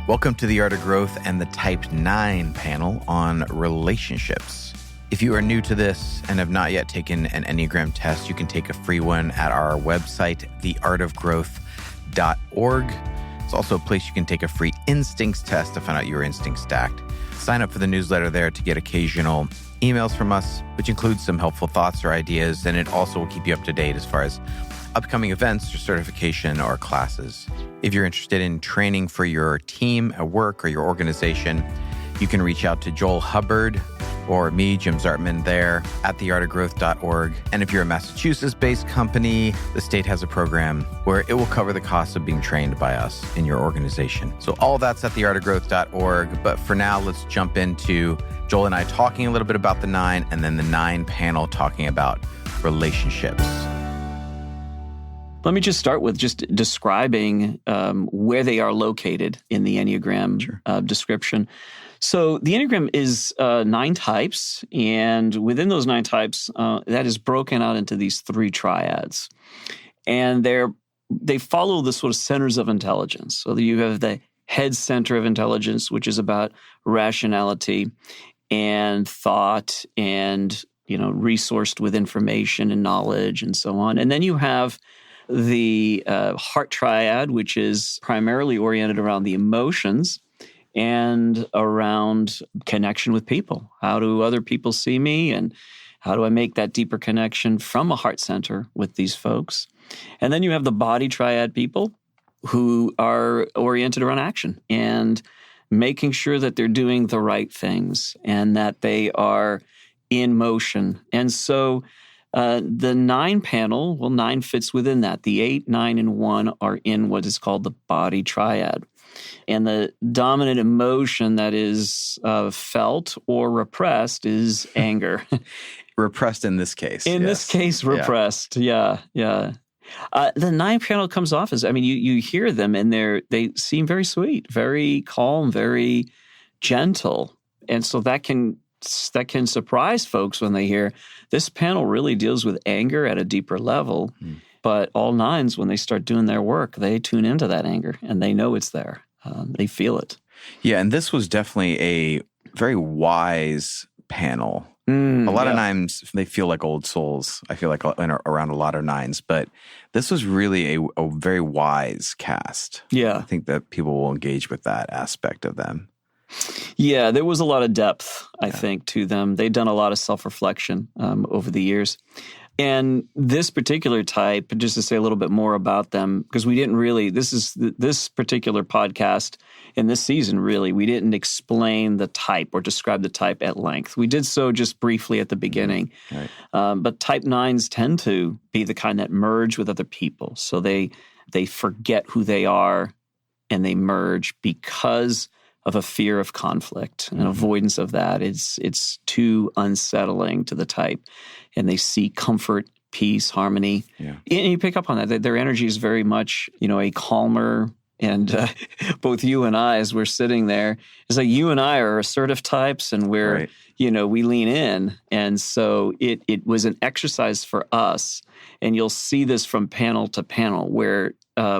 Welcome to the Art of Growth and the Type 9 panel on relationships. If you are new to this and have not yet taken an Enneagram test, you can take a free one at our website, theartofgrowth.org. It's also a place you can take a free instincts test to find out your instinct stacked. Sign up for the newsletter there to get occasional emails from us, which includes some helpful thoughts or ideas, and it also will keep you up to date as far as upcoming events or certification or classes. If you're interested in training for your team at work or your organization, you can reach out to Joel Hubbard or me, Jim Zartman, there at theartofgrowth.org. And if you're a Massachusetts-based company, the state has a program where it will cover the cost of being trained by us in your organization. So all of that's at theartofgrowth.org. But for now, let's jump into Joel and I talking a little bit about the 9, and then the 9 panel talking about relationships. Let me just start with just describing where they are located in the Enneagram description. So the Enneagram is 9 types, and within those 9 types, that is broken out into these 3 triads. And they follow the sort of centers of intelligence. So you have the head center of intelligence, which is about rationality and thought and, resourced with information and knowledge and so on. And then you have the heart triad, which is primarily oriented around the emotions and around connection with people. How do other people see me, and how do I make that deeper connection from a heart center with these folks? And then you have the body triad people who are oriented around action and making sure that they're doing the right things and that they are in motion. And so the 9 panel, 9 fits within that. The 8, 9, and 1 are in what is called the body triad. And the dominant emotion that is felt or repressed is anger. Repressed in this case. In this case, repressed. Yeah. The 9 panel comes off as, you hear them and they seem very sweet, very calm, very gentle. And so that can surprise folks when they hear this panel really deals with anger at a deeper level. But all 9s, when they start doing their work, they tune into that anger and they know it's there. They feel it. Yeah, and this was definitely a very wise panel. A lot of 9s, they feel like old souls. I feel like around a lot of 9s, but this was really a very wise cast. Yeah. I think that people will engage with that aspect of them. Yeah, there was a lot of depth, I think, to them. They'd done a lot of self-reflection over the years. And this particular type, just to say a little bit more about them, because we didn't really, this particular podcast in this season, really, we didn't explain the type or describe the type at length. We did so just briefly at the beginning. Right. But type 9s tend to be the kind that merge with other people. So they forget who they are and they merge because of a fear of conflict and avoidance of that. It's too unsettling to the type. And they seek comfort, peace, harmony. Yeah. And you pick up on that. Their energy is very much, a calmer, and both you and I, as we're sitting there, it's like you and I are assertive types, and we're, we lean in. And so it was an exercise for us. And you'll see this from panel to panel where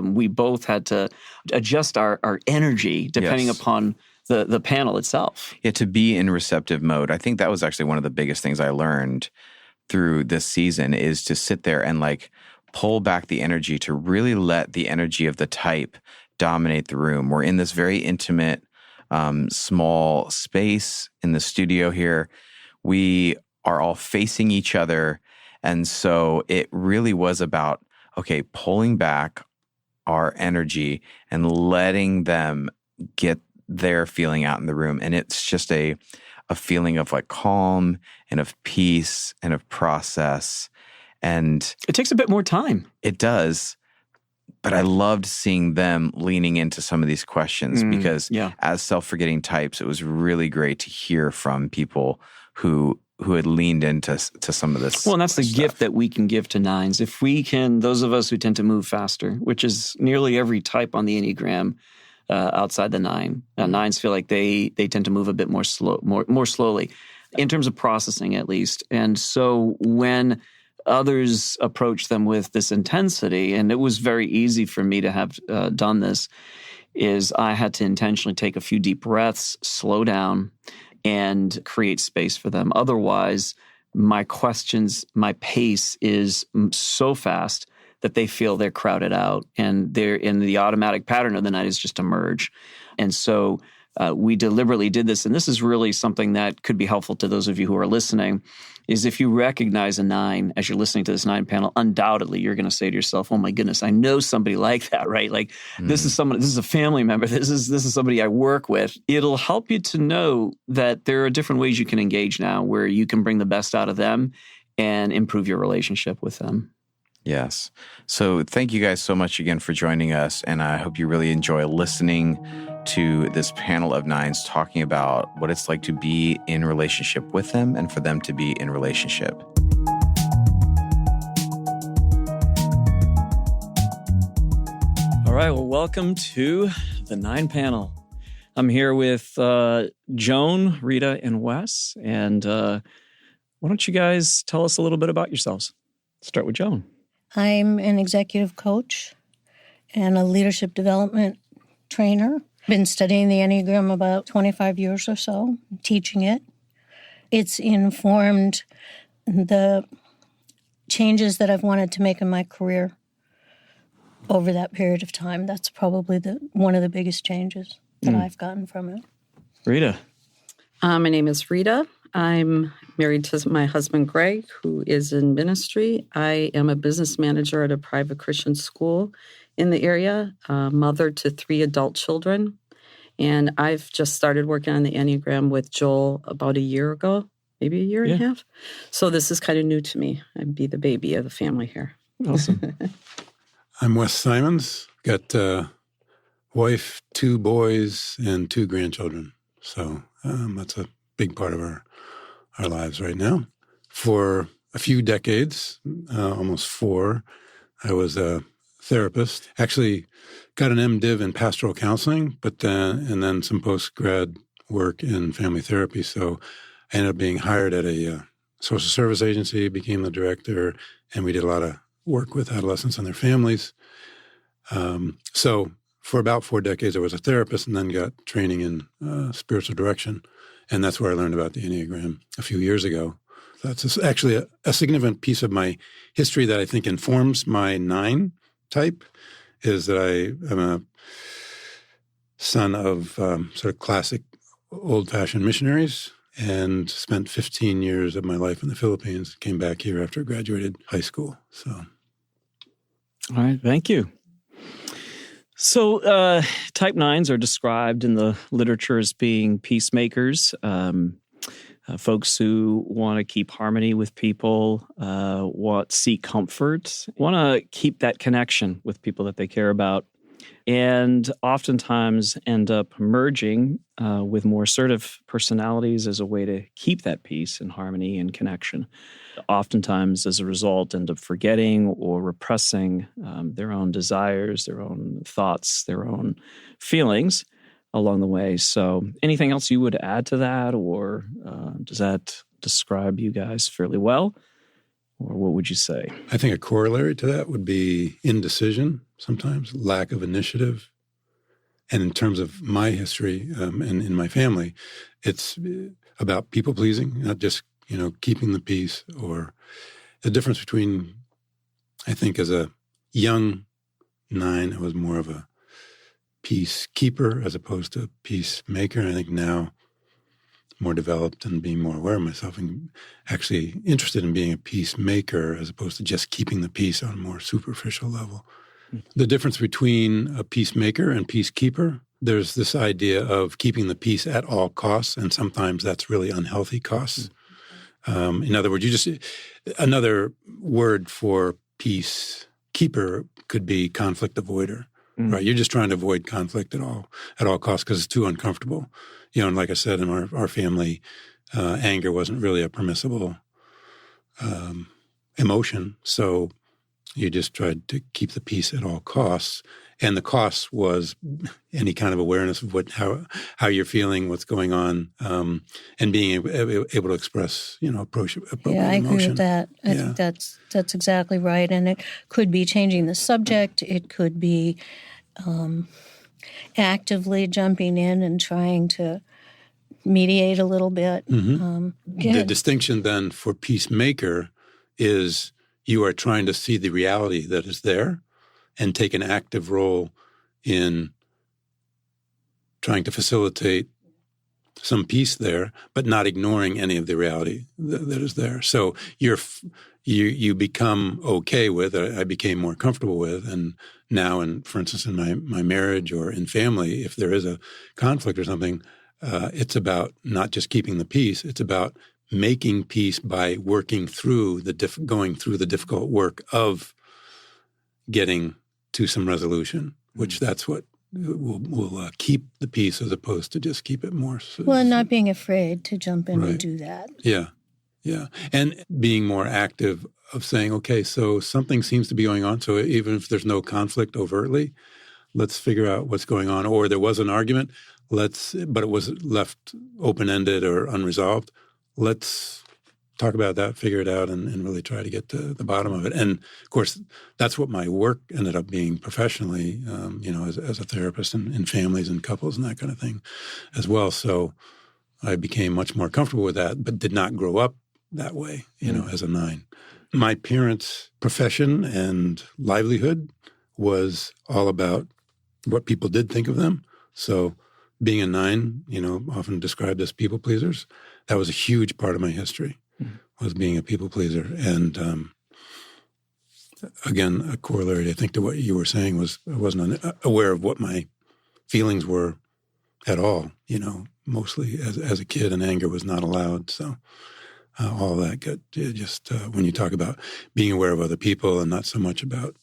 we both had to adjust our energy depending upon the panel itself. Yeah, to be in receptive mode. I think that was actually one of the biggest things I learned through this season, is to sit there and pull back the energy, to really let the energy of the type dominate the room. We're in this very intimate, small space in the studio here. We are all facing each other. And so it really was about, pulling back our energy and letting them get their feeling out in the room. And it's just a feeling of calm and of peace and of process. And it takes a bit more time. It does. But I loved seeing them leaning into some of these questions because as self-forgetting types, it was really great to hear from people who had leaned into some of this. Well, and that's the gift that we can give to 9s. If we can, those of us who tend to move faster, which is nearly every type on the Enneagram outside the 9. 9s feel like they tend to move a bit more slowly in terms of processing, at least. And so when others approach them with this intensity, and it was very easy for me to have done this, is I had to intentionally take a few deep breaths, slow down, and create space for them. Otherwise, my questions, my pace is so fast that they feel they're crowded out, and they're in the automatic pattern of the night is just to merge. And so we deliberately did this, and this is really something that could be helpful to those of you who are listening, is if you recognize a 9 as you're listening to this 9 panel, undoubtedly you're going to say to yourself, oh my goodness, I know somebody like that, right? Like this is someone, this is a family member, this is somebody I work with. It'll help you to know that there are different ways you can engage now where you can bring the best out of them and improve your relationship with them. Yes. So thank you guys so much again for joining us. And I hope you really enjoy listening to this panel of 9s talking about what it's like to be in relationship with them and for them to be in relationship. All right. Well, welcome to the 9 panel. I'm here with Joan, Rita, and Wes. And why don't you guys tell us a little bit about yourselves? Start with Joan. I'm an executive coach and a leadership development trainer. Been studying the Enneagram about 25 years or so, teaching it. It's informed the changes that I've wanted to make in my career over that period of time. That's probably one of the biggest changes that I've gotten from it. Rita. My name is Rita. I'm married to my husband, Greg, who is in ministry. I am a business manager at a private Christian school in the area, mother to 3 adult children. And I've just started working on the Enneagram with Joel about a year ago, maybe a year and a half. So this is kind of new to me. I'd be the baby of the family here. Awesome. I'm Wes Simons. Got a wife, 2 boys, and 2 grandchildren. So that's a big part of our lives right now. For a few decades, almost 4, I was a therapist. Actually got an MDiv in pastoral counseling, and then some post-grad work in family therapy. So I ended up being hired at a social service agency, became the director, and we did a lot of work with adolescents and their families. So for about 4 decades, I was a therapist and then got training in spiritual direction. And that's where I learned about the Enneagram a few years ago. That's actually a significant piece of my history that I think informs my 9 type, is that I am a son of sort of classic old-fashioned missionaries and spent 15 years of my life in the Philippines, came back here after I graduated high school. So, All right, thank you. So type 9s are described in the literature as being peacemakers, folks who want to keep harmony with people, seek comfort, want to keep that connection with people that they care about, and oftentimes end up merging with more assertive personalities as a way to keep that peace and harmony and connection. Oftentimes, as a result, end up forgetting or repressing their own desires, their own thoughts, their own feelings along the way. So anything else you would add to that, or does that describe you guys fairly well? Or what would you say? I think a corollary to that would be indecision, sometimes lack of initiative. And in terms of my history and in my family, it's about people pleasing, not just, keeping the peace. Or the difference between, I think as a young 9, I was more of a peacekeeper as opposed to a peacemaker. And I think now more developed and being more aware of myself and actually interested in being a peacemaker as opposed to just keeping the peace on a more superficial level. The difference between a peacemaker and peacekeeper, there's this idea of keeping the peace at all costs, and sometimes that's really unhealthy costs. In other words, another word for peacekeeper could be conflict avoider, right? You're just trying to avoid conflict at all costs because it's too uncomfortable. And like I said, in our family, anger wasn't really a permissible emotion. So you just tried to keep the peace at all costs. And the cost was any kind of awareness of how you're feeling, what's going on, and being able to express, appropriate emotion. Yeah, I agree with that. I think that's exactly right. And it could be changing the subject. It could be actively jumping in and trying to mediate a little bit. The distinction then for peacemaker is you are trying to see the reality that is there and take an active role in trying to facilitate some peace there, but not ignoring any of the reality that is there. So you become okay with, I became more comfortable with, and now, for instance, in my marriage or in family, if there is a conflict or something, it's about not just keeping the peace, it's about making peace by working through going through the difficult work of getting to some resolution, which that's what will keep the peace as opposed to just keep it more. Well, and not being afraid to jump in and do that. Yeah. And being more active of saying, okay, so something seems to be going on. So even if there's no conflict overtly, let's figure out what's going on. Or there was an argument, but it was left open-ended or unresolved. Let's talk about that, figure it out, and really try to get to the bottom of it. And of course, that's what my work ended up being professionally, as a therapist in families and couples and that kind of thing as well. So I became much more comfortable with that, but did not grow up that way, as a 9. My parents' profession and livelihood was all about what people did think of them. So being a 9, often described as people pleasers, that was a huge part of my history, was being a people pleaser. And again, a corollary, I think, to what you were saying was I wasn't aware of what my feelings were at all, mostly as a kid, and anger was not allowed. So all that got just when you talk about being aware of other people and not so much about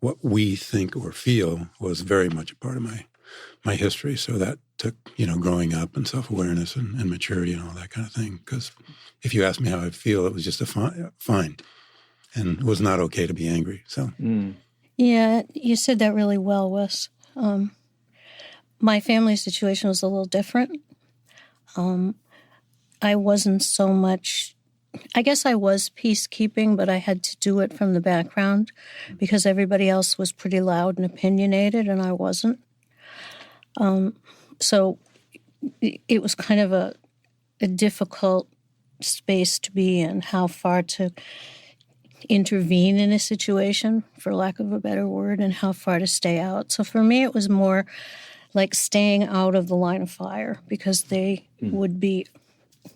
what we think or feel was very much a part of my history. So that took, growing up and self-awareness and maturity and all that kind of thing. Because if you ask me how I feel, it was just fine. And it was not okay to be angry. So, Yeah, you said that really well, Wes. My family situation was a little different. I wasn't so much, I guess I was peacekeeping, but I had to do it from the background because everybody else was pretty loud and opinionated and I wasn't. So it was kind of a difficult space to be in, how far to intervene in a situation, for lack of a better word, and how far to stay out. So for me, it was more like staying out of the line of fire because they would be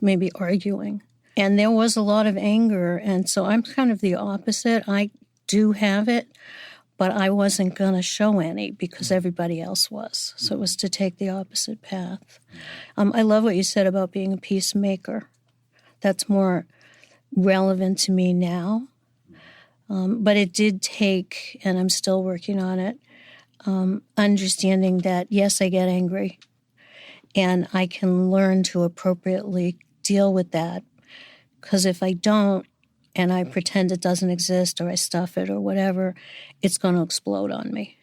maybe arguing. And there was a lot of anger, and so I'm kind of the opposite. I do have it, but I wasn't going to show any because everybody else was. So it was to take the opposite path. I love what you said about being a peacemaker. That's more relevant to me now. But it did take, and I'm still working on it, understanding that, yes, I get angry, and I can learn to appropriately deal with that. Because if I don't, and I pretend it doesn't exist or I stuff it or whatever, it's going to explode on me.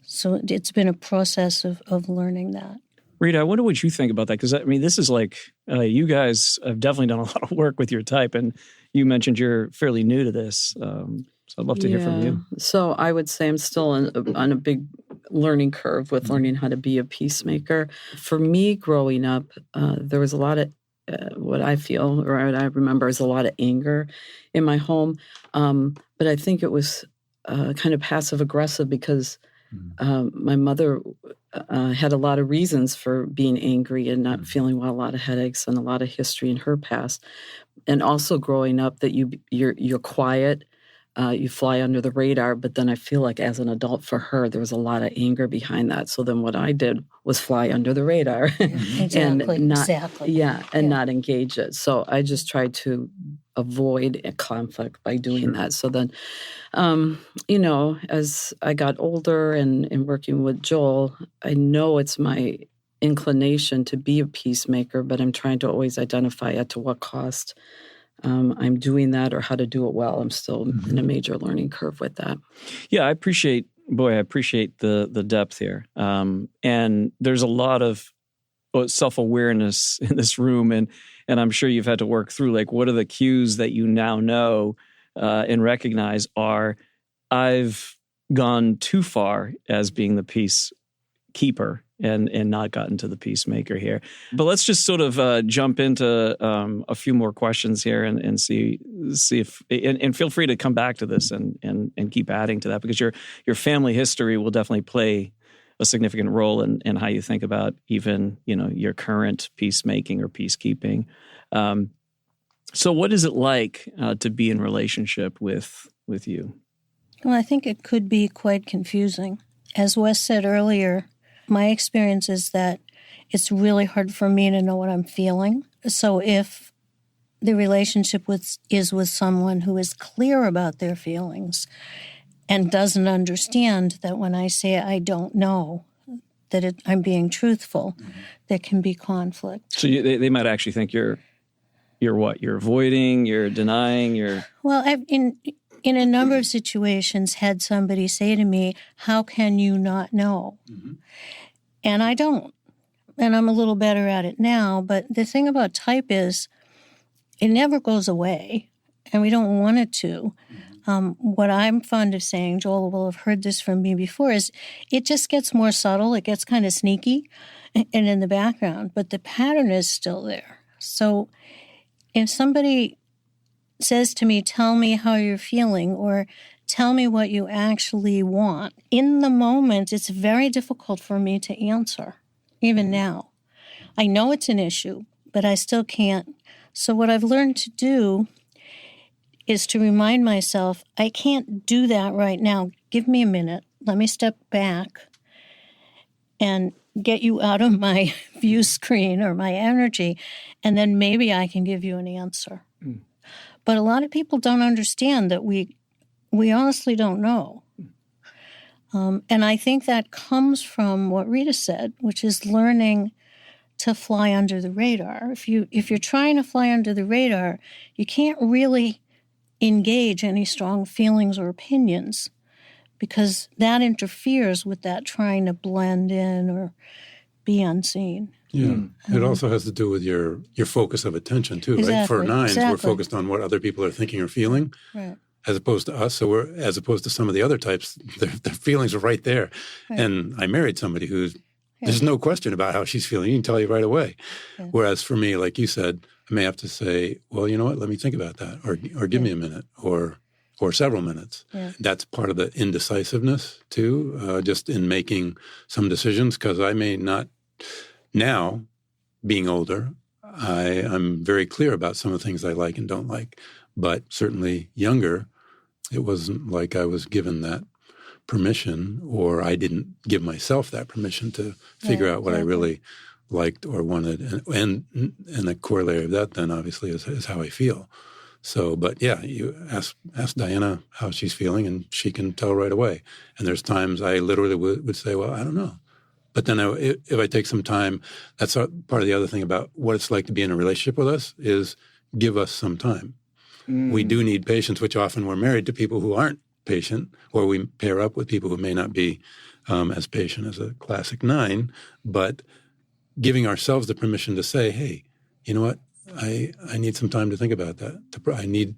So it's been a process of learning that. Rita, I wonder what you think about that, because, this is like, you guys have definitely done a lot of work with your type, and you mentioned you're fairly new to this, so I'd love to hear from you. So I would say I'm still on a big learning curve with learning how to be a peacemaker. For me, growing up, there was a lot of what I feel, or what I remember, is a lot of anger in my home, but I think it was kind of passive-aggressive because my mother had a lot of reasons for being angry and not feeling well, a lot of headaches and a lot of history in her past. And also growing up that you're quiet, you fly under the radar, but then I feel like as an adult for her, there was a lot of anger behind that. So then what I did was fly under the radar and not engage it. So I just tried to avoid a conflict by doing that. So then, as I got older and working with Joel, I know it's my inclination to be a peacemaker, but I'm trying to always identify at to what cost I'm doing that or how to do it well. I'm still in a major learning curve with that. Yeah, I appreciate the depth here. And there's a lot of self-awareness in this room, and I'm sure you've had to work through, like, what are the cues that you now know and recognize are, I've gone too far as being the keeper and not gotten to the peacemaker here. But let's just sort of jump into a few more questions here and see if and feel free to come back to this and keep adding to that, because your family history will definitely play a significant role in how you think about even, your current peacemaking or peacekeeping. So what is it like to be in relationship with you? Well, I think it could be quite confusing. As Wes said earlier, my experience is that it's really hard for me to know what I'm feeling. So if the relationship is with someone who is clear about their feelings and doesn't understand that when I say I don't know, that I'm being truthful, there can be conflict. So they might actually think you're what? You're avoiding, you're denying, you're... Well, I've in a number of situations had somebody say to me, how can you not know? Mm-hmm. And I don't. And I'm a little better at it now. But the thing about type is it never goes away, and we don't want it to. What I'm fond of saying, Joel will have heard this from me before, is it just gets more subtle. It gets kind of sneaky and in the background, but the pattern is still there. So if somebody says to me, tell me how you're feeling, or tell me what you actually want, in the moment, it's very difficult for me to answer, even now. I know it's an issue, but I still can't. So what I've learned to do is to remind myself, I can't do that right now. Give me a minute. Let me step back and get you out of my view screen or my energy, and then maybe I can give you an answer. Mm. But a lot of people don't understand that we honestly don't know. And I think that comes from what Rita said, which is learning to fly under the radar. If you're trying to fly under the radar, you can't really engage any strong feelings or opinions, because that interferes with that trying to blend in or be unseen. Yeah. It also has to do with your focus of attention too, exactly, right? For nines, exactly. We're focused on what other people are thinking or feeling, right, as opposed to us. So as opposed to some of the other types, their feelings are right there. Right. And I married somebody there's no question about how she's feeling. You can tell you right away. Yeah. Whereas for me, like you said, I may have to say, well, you know what, let me think about that, or give me a minute, or several minutes. Yeah. That's part of the indecisiveness too, just in making some decisions, because I may not, now, being older, I'm very clear about some of the things I like and don't like. But certainly younger, it wasn't like I was given that permission, or I didn't give myself that permission to figure out what I really liked or wanted. And the corollary of that then obviously is how I feel. So, but yeah, you ask Diana how she's feeling, and she can tell right away. And there's times I literally would say, well, I don't know. But then if I take some time, that's part of the other thing about what it's like to be in a relationship with us, is give us some time. We do need patience, which often we're married to people who aren't patient, or we pair up with people who may not be as patient as a classic 9, but giving ourselves the permission to say, hey, you know what, I need some time to think about that. I need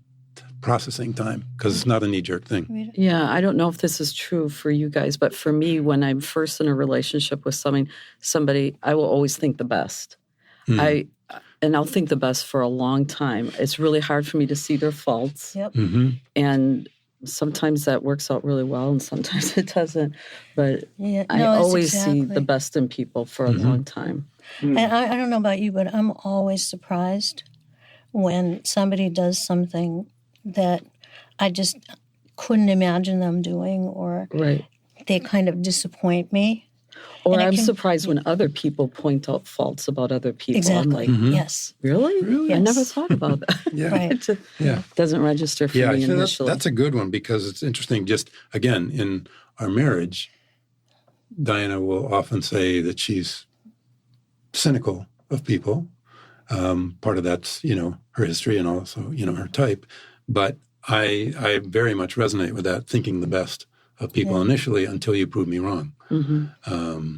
processing time, because it's not a knee-jerk thing. Yeah, I don't know if this is true for you guys, but for me, when I'm first in a relationship with somebody, I will always think the best. And I'll think the best for a long time. It's really hard for me to see their faults. Yep. Mm-hmm. And sometimes that works out really well, and sometimes it doesn't. But I always see the best in people for a long time. And I don't know about you, but I'm always surprised when somebody does something that I just couldn't imagine them doing, or they kind of disappoint me. Or I'm surprised when other people point out faults about other people. Exactly. I'm like, yes. Really? Yes. I never thought about that. It doesn't register for me initially. That's a good one, because it's interesting. Just, again, in our marriage, Diana will often say that she's cynical of people. Part of that's, her history and also, her type. But I very much resonate with that, thinking the best of people initially until you prove me wrong. Mm-hmm.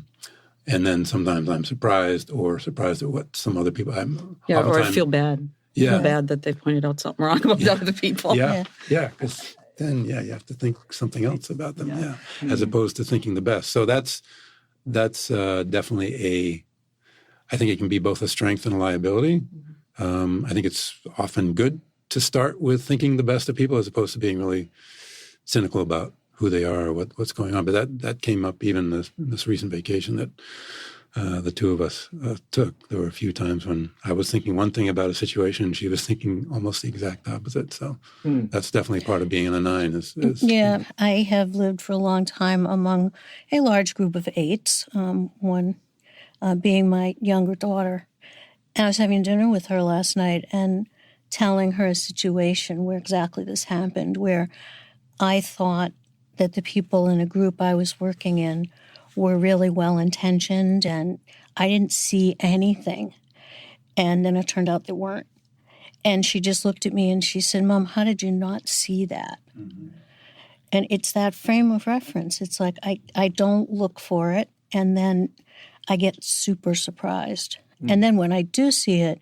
And then sometimes I'm surprised at what some other people... or I feel bad. Yeah. I feel bad that they pointed out something wrong about other people. Yeah, because then, you have to think something else about them, as opposed to thinking the best. So that's that's definitely I think it can be both a strength and a liability. I think it's often good to start with thinking the best of people as opposed to being really cynical about who they are or what's going on. But that came up even this recent vacation that the two of us took. There were a few times when I was thinking one thing about a situation and she was thinking almost the exact opposite. So that's definitely part of being in a 9. Yeah, I have lived for a long time among a large group of 8s, one being my younger daughter. And I was having dinner with her last night and telling her a situation where exactly this happened, where I thought that the people in a group I was working in were really well-intentioned, and I didn't see anything. And then it turned out they weren't. And she just looked at me and she said, "Mom, how did you not see that?" Mm-hmm. And it's that frame of reference. It's like I don't look for it, and then I get super surprised. Mm-hmm. And then when I do see it,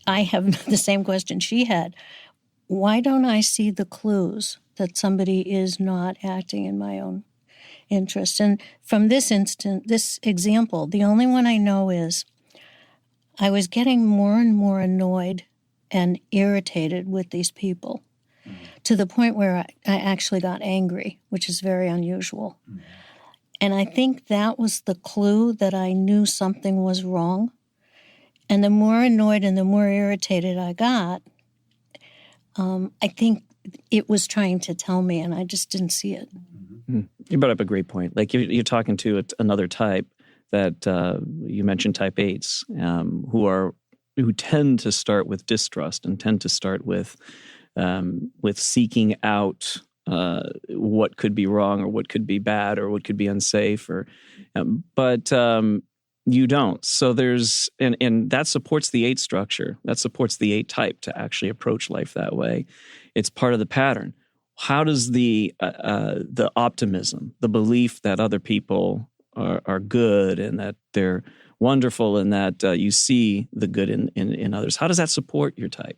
I have the same question she had. Why don't I see the clues that somebody is not acting in my own interest? And from this example, the only one I know is I was getting more and more annoyed and irritated with these people to the point where I actually got angry, which is very unusual. Mm-hmm. And I think that was the clue that I knew something was wrong. And the more annoyed and the more irritated I got, I think it was trying to tell me, and I just didn't see it. Mm-hmm. You brought up a great point. Like you're talking to another type that you mentioned, type 8s, who tend to start with distrust and tend to start with seeking out what could be wrong or what could be bad or what could be unsafe, but you don't. So there's and that supports the 8 structure. That supports the 8 type to actually approach life that way. It's part of the pattern. How does the optimism, the belief that other people are good and that they're wonderful and that you see the good in others, how does that support your type?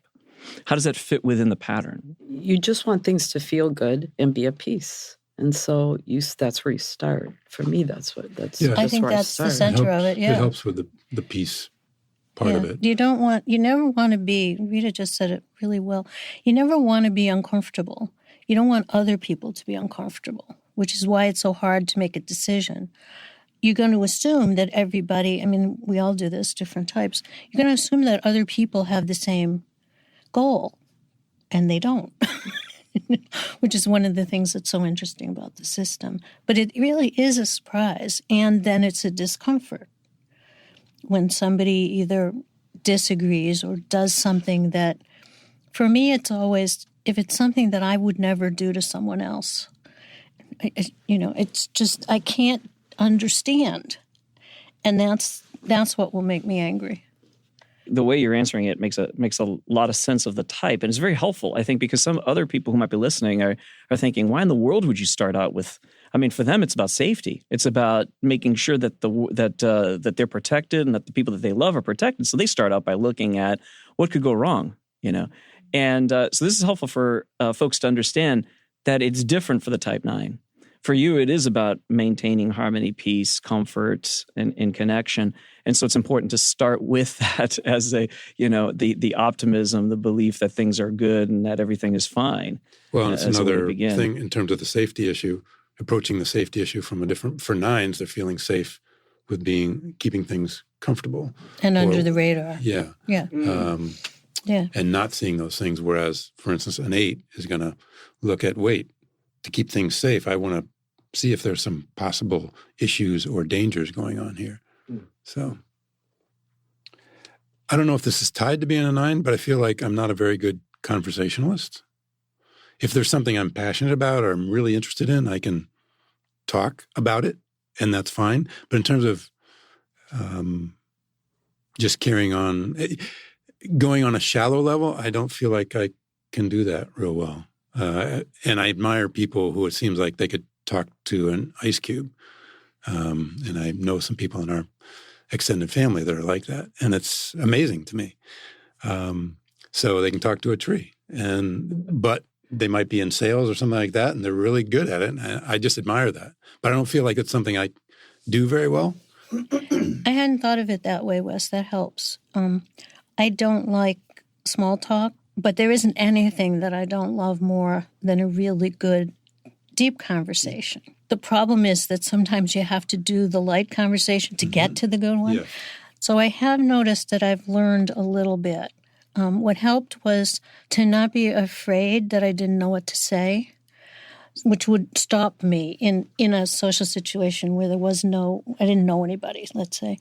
How does that fit within the pattern? You just want things to feel good and be at peace. And so that's where you start. For me, I think that's the center of it. Yeah, it helps with the peace part of it. You never want to be, Rita just said it really well, you never want to be uncomfortable. You don't want other people to be uncomfortable, which is why it's so hard to make a decision. You're going to assume that everybody, we all do this, different types, you're going to assume that other people have the same goal, and they don't, which is one of the things that's so interesting about the system. But it really is a surprise, and then it's a discomfort when somebody either disagrees or does something that, for me, it's always, if it's something that I would never do to someone else, it's just, I can't understand. And that's what will make me angry. The way you're answering it makes a lot of sense of the type, and it's very helpful, I think, because some other people who might be listening are thinking, why in the world would you start out with? For them, it's about safety. It's about making sure that that they're protected and that the people that they love are protected. So they start out by looking at what could go wrong, And so this is helpful for folks to understand that it's different for the type 9. For you, it is about maintaining harmony, peace, comfort, and connection. And so it's important to start with that as the optimism, the belief that things are good and that everything is fine. Well, it's another thing in terms of the safety issue, approaching the safety issue from for 9s, they're feeling safe with keeping things comfortable. And under the radar. Yeah. Yeah. And not seeing those things. Whereas, for instance, an 8 is going to look at, to keep things safe, I want to see if there's some possible issues or dangers going on here. So I don't know if this is tied to being a 9, but I feel like I'm not a very good conversationalist. If there's something I'm passionate about or I'm really interested in, I can talk about it, and that's fine. But in terms of just carrying on, going on a shallow level, I don't feel like I can do that real well. And I admire people who it seems like they could talk to an ice cube. And I know some people in our extended family that are like that. And it's amazing to me. So they can talk to a tree. But they might be in sales or something like that, and they're really good at it. And I just admire that. But I don't feel like it's something I do very well. I hadn't thought of it that way, Wes. That helps. I don't like small talk, but there isn't anything that I don't love more than a really good, deep conversation. The problem is that sometimes you have to do the light conversation to get to the good one. Yeah. So I have noticed that I've learned a little bit. What helped was to not be afraid that I didn't know what to say, which would stop me in a social situation where I didn't know anybody, let's say.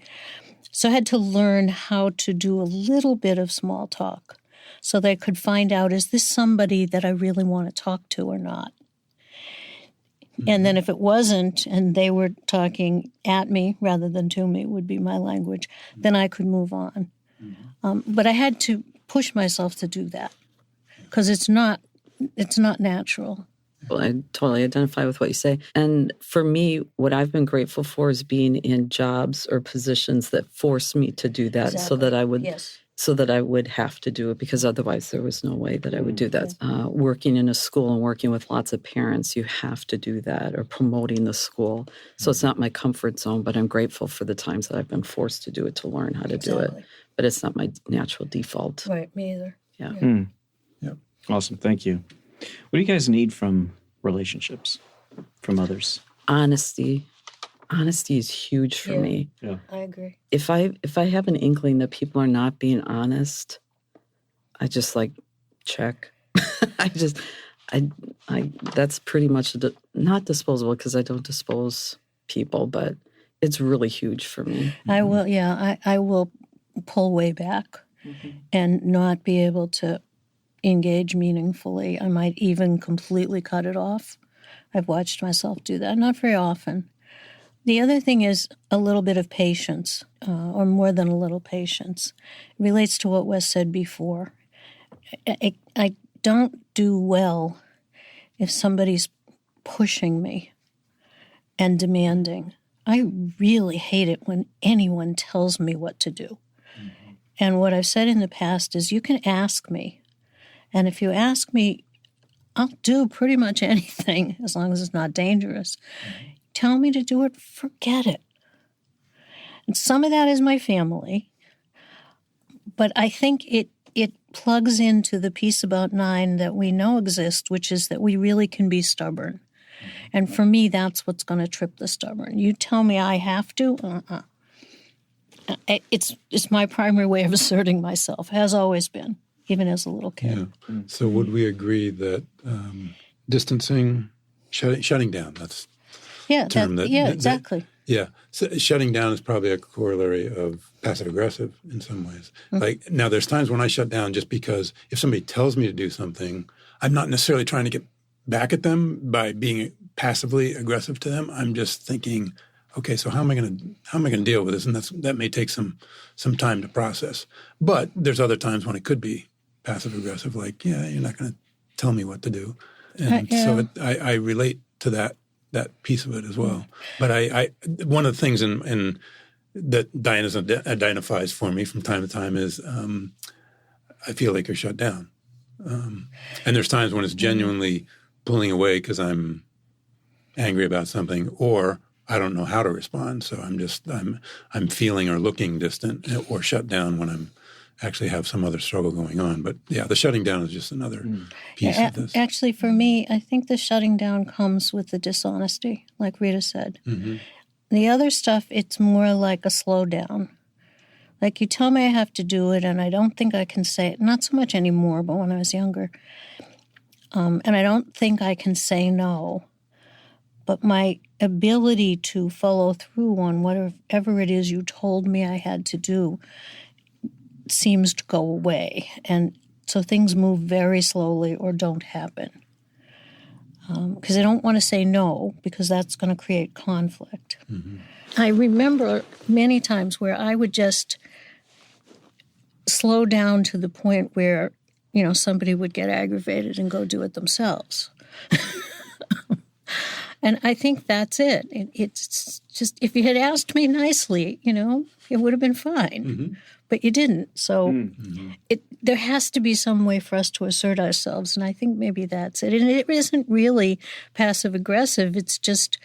So I had to learn how to do a little bit of small talk so that I could find out, is this somebody that I really want to talk to or not? And then if it wasn't, and they were talking at me rather than to me would be my language, then I could move on. But I had to push myself to do that because it's not natural. Well, I totally identify with what you say. And for me, what I've been grateful for is being in jobs or positions that force me to do that Exactly. so that I would Yes. so that I would have to do it, because otherwise there was no way that I would do that. Working in a school and working with lots of parents, you have to do that, or promoting the school. So it's not my comfort zone, but I'm grateful for the times that I've been forced to do it, to learn how to do it. But it's not my natural default. Right, me either. Yeah. Awesome. Thank you. What do you guys need from relationships, from others? Honesty. Honesty is huge for me. Yeah. I agree. If I have an inkling that people are not being honest, I just check. I that's pretty much not disposable, because I don't dispose people, but it's really huge for me. I will. Yeah, I will pull way back and not be able to engage meaningfully. I might even completely cut it off. I've watched myself do that. Not very often. The other thing is a little bit of patience, or more than a little patience. It relates to what Wes said before. I don't do well if somebody's pushing me and demanding. I really hate it when anyone tells me what to do. And what I've said in the past is, you can ask me. And if you ask me, I'll do pretty much anything as long as it's not dangerous. Tell me to do it, forget it. And some of that is my family, but I think it plugs into the piece about 9 that we know exists, which is that we really can be stubborn. And for me, that's what's going to trip the stubborn. You tell me I have to, It's my primary way of asserting myself, has always been, even as a little kid. Yeah. So would we agree that distancing, shutting down, that's Exactly. Yeah. So shutting down is probably a corollary of passive-aggressive in some ways. Like, now there's times when I shut down just because if somebody tells me to do something, I'm not necessarily trying to get back at them by being passively aggressive to them. I'm just thinking, okay, so how am I going to deal with this? And that may take some time to process. But there's other times when it could be passive-aggressive, like, yeah, you're not going to tell me what to do. And so I relate to that piece of it as well. But I one of the things in that Diana identifies for me from time to time is I feel like you're shut down. And there's times when it's genuinely pulling away because I'm angry about something, or I don't know how to respond. So I'm feeling or looking distant or shut down when I'm actually have some other struggle going on. But yeah, the shutting down is just another piece of this. Actually, for me, I think the shutting down comes with the dishonesty, like Rita said. The other stuff, it's more like a slowdown. Like, you tell me I have to do it, and I don't think I can say it. Not so much anymore, but when I was younger. And I don't think I can say no. But my ability to follow through on whatever it is you told me I had to do seems to go away. And so things move very slowly or don't happen. Because I don't want to say no, because that's going to create conflict. I remember many times where I would just slow down to the point where, somebody would get aggravated and go do it themselves. And I think that's it. It's just, if you had asked me nicely, it would have been fine. But you didn't. So there has to be some way for us to assert ourselves, and I think maybe that's it. And it isn't really passive-aggressive. It's just,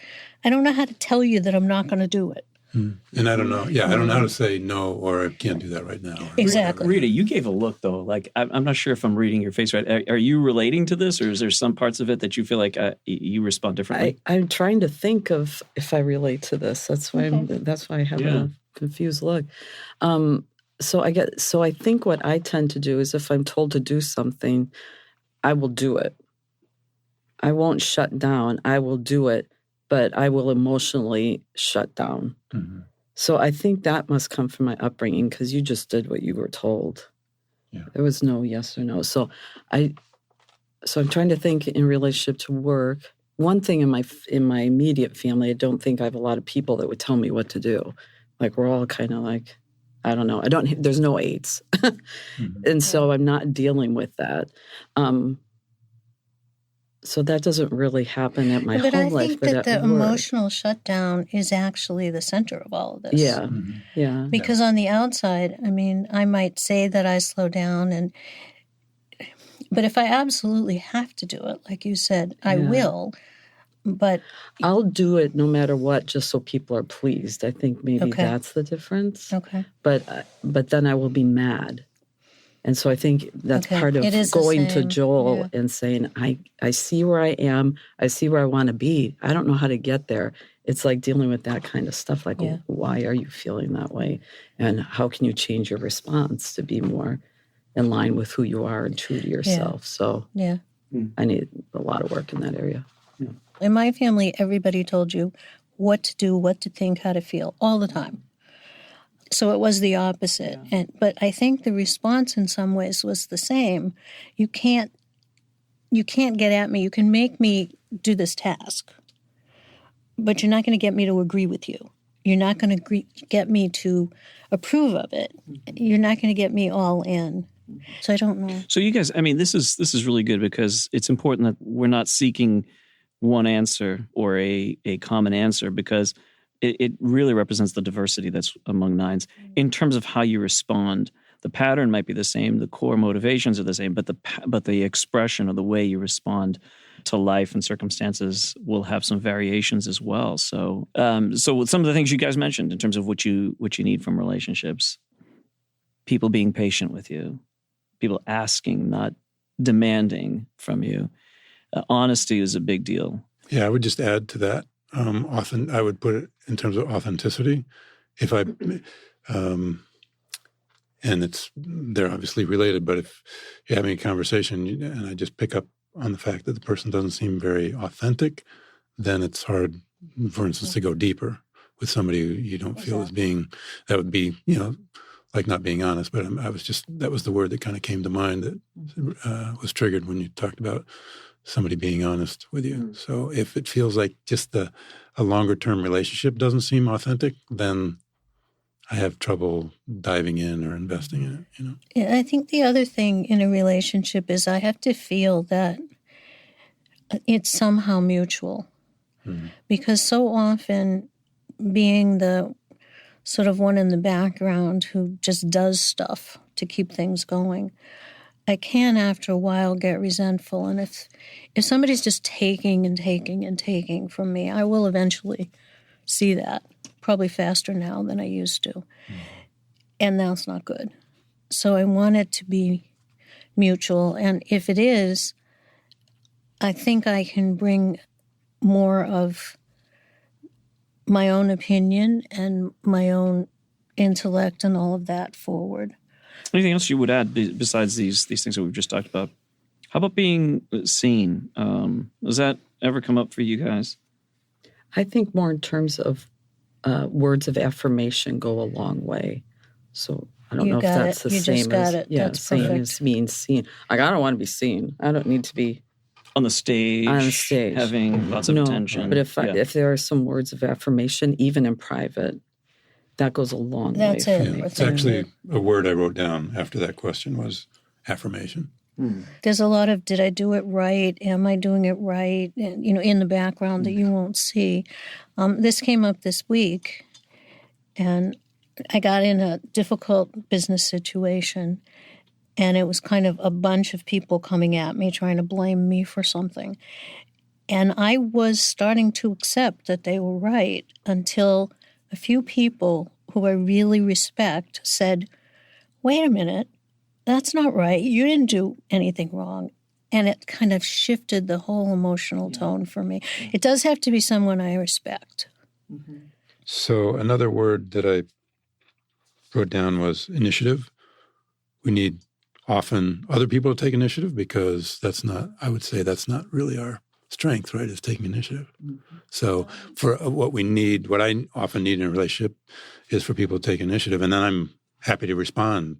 I don't know how to tell you that I'm not going to do it. And I don't know. Yeah, I don't know how to say no or I can't do that right now. Exactly. Rita, you gave a look, though. Like, I'm not sure if I'm reading your face right. Are you relating to this, or is there some parts of it that you feel like you respond differently? I'm trying to think of if I relate to this. That's why I have a confused look. So I think what I tend to do is if I'm told to do something, I will do it. I won't shut down. I will do it, but I will emotionally shut down. Mm-hmm. So I think that must come from my upbringing because you just did what you were told. Yeah. There was no yes or no. So I'm trying to think in relationship to work. One thing in my immediate family, I don't think I have a lot of people that would tell me what to do. Like we're all kind of like, I don't know. There's no aids. Mm-hmm. And so I'm not dealing with that. So that doesn't really happen at my home life. But I think that the emotional shutdown is actually the center of all of this. Yeah, mm-hmm. Yeah. Because on the outside, I mean, I might say that I slow down, but if I absolutely have to do it, like you said, I will. But I'll do it no matter what, just so people are pleased. I think maybe that's the difference. Okay. But then I will be mad. And so I think that's part of going to Joel and saying, I see where I am. I see where I want to be. I don't know how to get there. It's like dealing with that kind of stuff. Like, why are you feeling that way? And how can you change your response to be more in line with who you are and true to yourself? Yeah. So I need a lot of work in that area. Yeah. In my family, everybody told you what to do, what to think, how to feel all the time. So it was the opposite. Yeah. But I think the response in some ways was the same. You can't get at me. You can make me do this task, but you're not going to get me to agree with you. You're not going to get me to approve of it. You're not going to get me all in. So I don't know. So you guys, I mean, this is really good because it's important that we're not seeking one answer or a common answer because it really represents the diversity that's among nines. In terms of how you respond, the pattern might be the same, the core motivations are the same, but the expression or the way you respond to life and circumstances will have some variations as well. So some of the things you guys mentioned in terms of what you need from relationships, people being patient with you, people asking, not demanding from you. Honesty is a big deal. Yeah, I would just add to that. Often I would put it in terms of authenticity. If I, and they're obviously related, but if you're having a conversation and I just pick up on the fact that the person doesn't seem very authentic, then it's hard, for instance, to go deeper with somebody who you don't feel as being, that would be, like not being honest. But that was the word that kind of came to mind that was triggered when you talked about somebody being honest with you. So if it feels like just a longer-term relationship doesn't seem authentic, then I have trouble diving in or investing in it, Yeah, I think the other thing in a relationship is I have to feel that it's somehow mutual. Mm-hmm. Because so often being the sort of one in the background who just does stuff to keep things going, I can, after a while, get resentful. And if somebody's just taking and taking and taking from me, I will eventually see that, probably faster now than I used to. Mm-hmm. And that's not good. So I want it to be mutual. And if it is, I think I can bring more of my own opinion and my own intellect and all of that forward. Anything else you would add besides these things that we've just talked about? How about being seen? Does that ever come up for you guys? I think more in terms of words of affirmation go a long way. So I don't know if that's the same as same as being seen. Like I don't want to be seen. I don't need to be on the stage having lots of attention. But if there are some words of affirmation, even in private, that goes a long way for me. It's actually a word I wrote down after that question was affirmation. There's a lot of, did I do it right? Am I doing it right? And, in the background that you won't see. This came up this week, and I got in a difficult business situation, And it was kind of a bunch of people coming at me, trying to blame me for something. And I was starting to accept that they were right until a few people who I really respect said, wait a minute, that's not right. You didn't do anything wrong. And it kind of shifted the whole emotional tone for me. It does have to be someone I respect. Mm-hmm. So another word that I wrote down was initiative. We need often other people to take initiative because I would say that's not really our strength, right, is taking initiative. Mm-hmm. So for what I often need in a relationship is for people to take initiative. And then I'm happy to respond,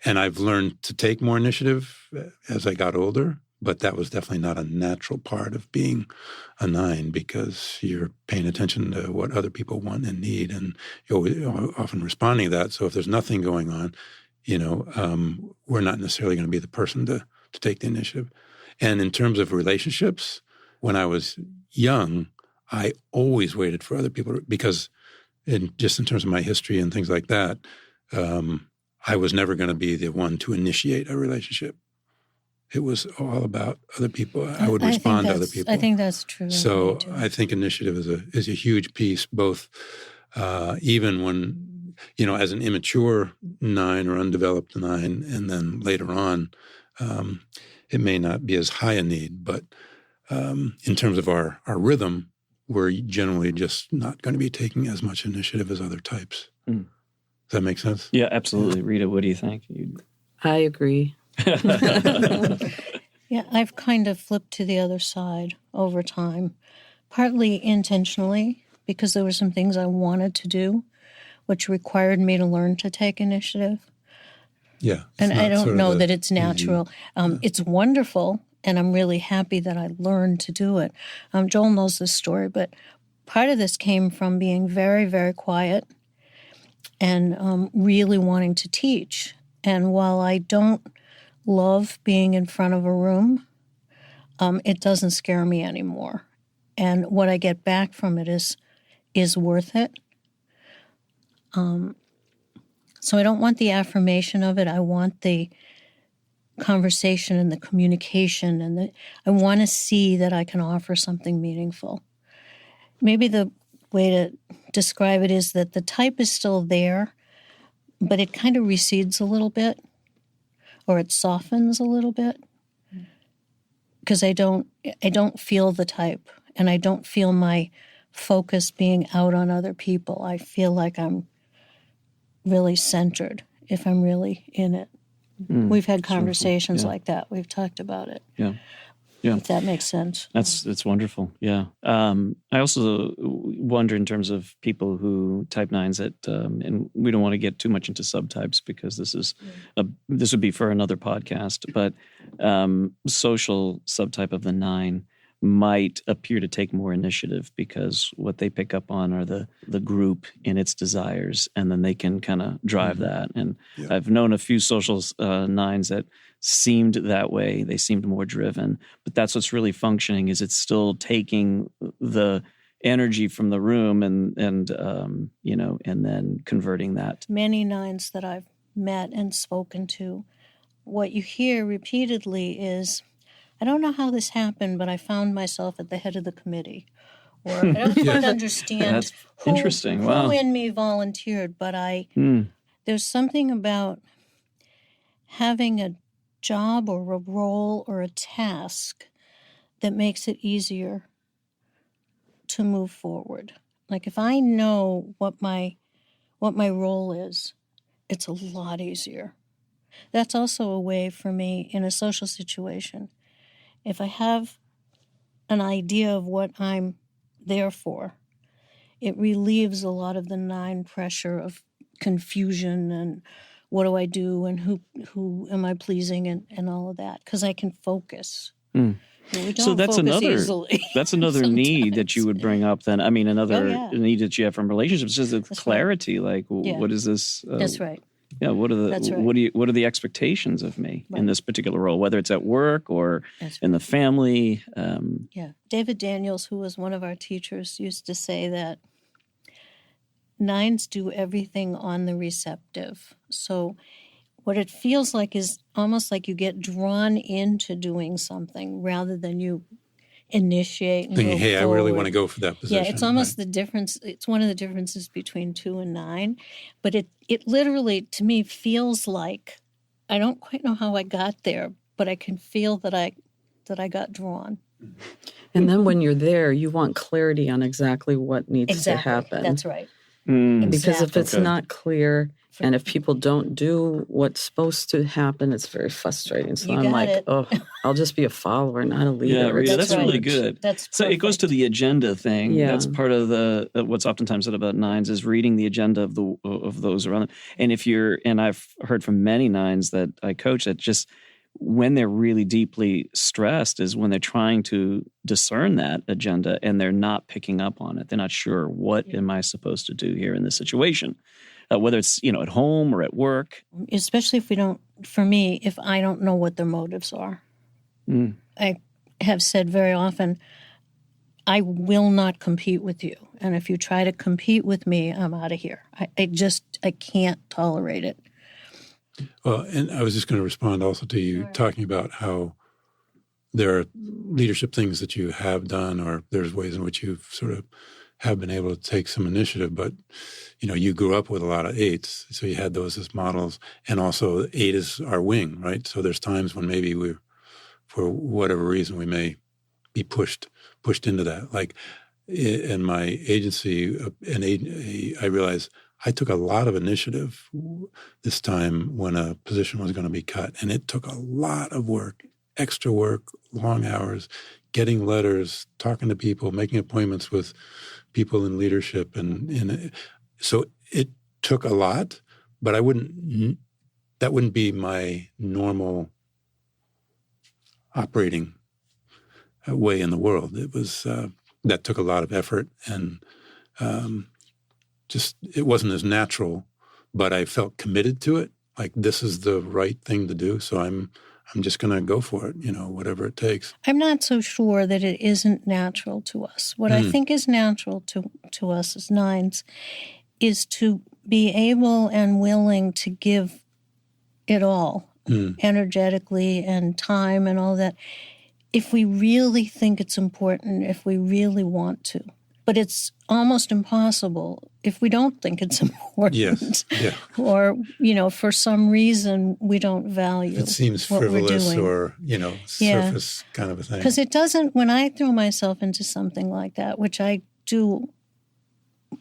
and I've learned to take more initiative as I got older, but that was definitely not a natural part of being a 9 because you're paying attention to what other people want and need, and you're often responding to that. So if there's nothing going on, we're not necessarily going to be the person to take the initiative. And in terms of relationships, when I was young, I always waited for other people because in terms of my history and things like that, I was never going to be the one to initiate a relationship. It was all about other people. I would respond to other people. I think that's true. So I think initiative is a huge piece, both even when, as an immature 9 or undeveloped 9, and then later on, it may not be as high a need, but in terms of our rhythm, we're generally just not going to be taking as much initiative as other types. Mm. Does that make sense? Yeah, absolutely. Rita, what do you think? I agree. Yeah, I've kind of flipped to the other side over time, partly intentionally because there were some things I wanted to do, which required me to learn to take initiative. Yeah. And I don't know that it's natural. It's wonderful, and I'm really happy that I learned to do it. Joel knows this story, but part of this came from being very, very quiet and really wanting to teach. And while I don't love being in front of a room, it doesn't scare me anymore. And what I get back from it is worth it. So I don't want the affirmation of it. I want the conversation and the communication, and I want to see that I can offer something meaningful. Maybe the way to describe it is that the type is still there, but it kind of recedes a little bit, or it softens a little bit, because I don't feel the type, and I don't feel my focus being out on other people. I feel like I'm really centered if I'm really in it. We've had conversations like that. We've talked about it. Yeah. If that makes sense. That's wonderful. Yeah. I also wonder in terms of people who type 9s that, and we don't want to get too much into subtypes because this would be for another podcast, but social subtype of the 9 might appear to take more initiative because what they pick up on are the group in its desires, and then they can kind of drive that. And I've known a few social 9s that seemed that way. They seemed more driven, but that's what's really functioning is it's still taking the energy from the room and then converting that. Many 9s that I've met and spoken to, what you hear repeatedly is, I don't know how this happened, but I found myself at the head of the committee. Or I don't quite understand who in me volunteered, but there's something about having a job or a role or a task that makes it easier to move forward. Like if I know what my role is, it's a lot easier. That's also a way for me in a social situation. If I have an idea of what I'm there for, it relieves a lot of the 9 pressure of confusion and what do I do and who am I pleasing and all of that, because I can focus. We don't so that's focus another easily. That's another need that you would bring up. Then I mean, another need that you have from relationships is the clarity. Right. Like, what is this? That's right. Yeah, what are the expectations of me in this particular role, whether it's at work or in the family? David Daniels, who was one of our teachers, used to say that nines do everything on the receptive. So what it feels like is almost like you get drawn into doing something rather than you initiate and Thinking, go hey, forward. I really want to go for that position. Yeah, it's almost right? the difference. It's one of the differences between 2 and 9. But it literally, to me, feels like, I don't quite know how I got there, but I can feel that I got drawn. And then when you're there, you want clarity on exactly what needs to happen. That's right. Because if it's Okay. not clear and if people don't do what's supposed to happen, it's very frustrating. So You I'm got like, it. oh, I'll just be a follower, not a leader. Yeah, Rita, That's that's really right. good. That's So it goes to perfect. the agenda thing. Yeah. That's part of the what's oftentimes said about nines is reading the agenda of those around them. And I've heard from many nines that I coach that just when they're really deeply stressed is when they're trying to discern that agenda and they're not picking up on it. They're not sure what am I supposed to do here in this situation, whether it's at home or at work. Especially if I don't know what their motives are. Mm. I have said very often, I will not compete with you. And if you try to compete with me, I'm out of here. I can't tolerate it. Well, and I was just going to respond also to you talking about how there are leadership things that you have done, or there's ways in which you've sort of have been able to take some initiative. But, you grew up with a lot of 8s, so you had those as models. And also 8 is our wing, right? So there's times when maybe for whatever reason, we may be pushed into that. Like in my agency, I realized I took a lot of initiative this time when a position was going to be cut. And it took a lot of work, extra work, long hours, getting letters, talking to people, making appointments with people in leadership. And so it took a lot, but that wouldn't be my normal operating way in the world. It was, that took a lot of effort and, it wasn't as natural, but I felt committed to it. Like this is the right thing to do. So I'm just going to go for it, whatever it takes. I'm not so sure that it isn't natural to us. What I think is natural to us as nines is to be able and willing to give it all, energetically and time and all that, if we really think it's important, if we really want to. But it's almost impossible if we don't think it's important. Yes. Yeah. Or, for some reason we don't value It seems what frivolous we're doing. or, surface kind of a thing. Because it doesn't, when I throw myself into something like that, which I do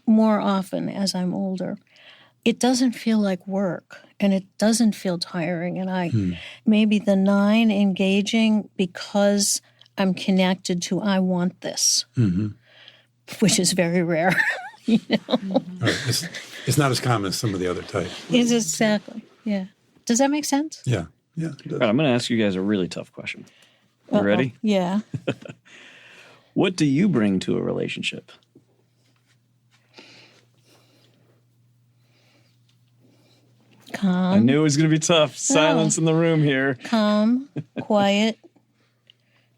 more often as I'm older, it doesn't feel like work and it doesn't feel tiring. And maybe the 9 engaging because I'm connected to, I want this, which is very rare. Right. It's not as common as some of the other types. It's exactly, yeah. Does that make sense? Yeah. Yeah. It does. All right, I'm going to ask you guys a really tough question. You ready? Yeah. What do you bring to a relationship? I Calm, knew it was going to be tough. Silence in the room here. calm, quiet,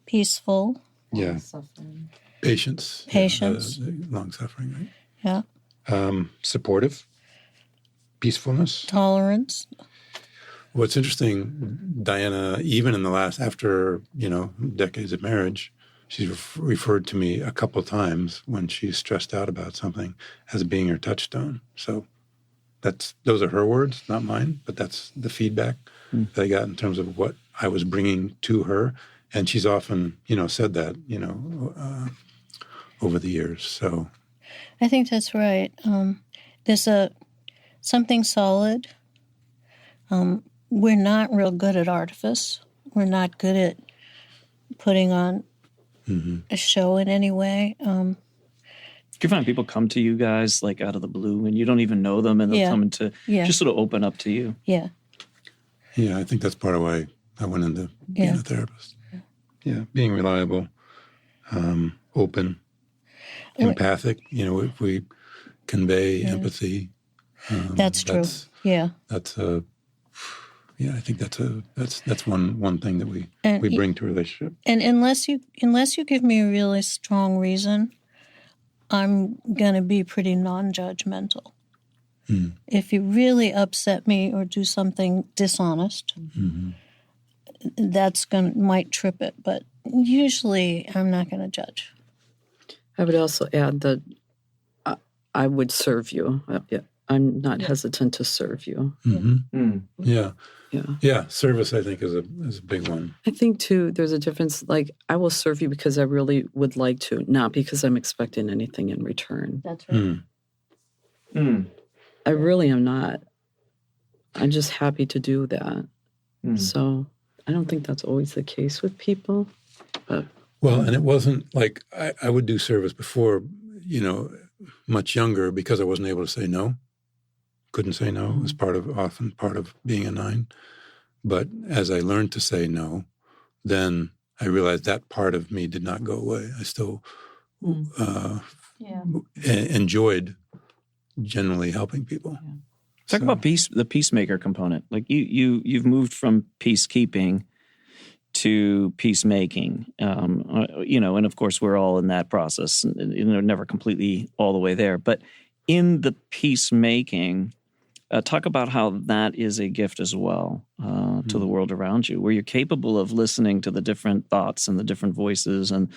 peaceful. Yeah. Patience. Patience. Long suffering, Yeah. right? Supportive. Peacefulness. Tolerance. What's interesting, Diana, even in the last, after, decades of marriage, she's referred to me a couple of times when she's stressed out about something as being her touchstone. So those are her words, not mine, but that's the feedback that I got in terms of what I was bringing to her. And she's often, said that, over the years. So I think that's right. There's something solid. We're not real good at artifice. We're not good at putting on a show in any way. You find people come to you guys like out of the blue and you don't even know them and they'll come into just sort of open up to you. Yeah. Yeah, I think that's part of why I went into being a therapist. Yeah, being reliable, open, empathic. If we convey empathy, That's true. Yeah. That's I think that's one thing that we bring to a relationship. And unless you give me a really strong reason, I'm going to be pretty non-judgmental. Mm. If you really upset me or do something dishonest, that's might trip it. But usually I'm not going to judge. I would also add that I would serve you. I'm not hesitant to serve you. Yeah. Yeah. Yeah. Service, I think, is a big one. I think, too, there's a difference. Like, I will serve you because I really would like to, not because I'm expecting anything in return. That's right. I really am not. I'm just happy to do that. So I don't think that's always the case with people. But Well, and it wasn't like I would do service before, much younger because I wasn't able to say no. Couldn't say no. It was often part of being a 9. But as I learned to say no, then I realized that part of me did not go away. I still enjoyed generally helping people. Talk about the peacemaker component. Like you've moved from peacekeeping to peacemaking, and of course we're all in that process, and never completely all the way there. But in the peacemaking, talk about how that is a gift as well to the world around you, where you're capable of listening to the different thoughts and the different voices and,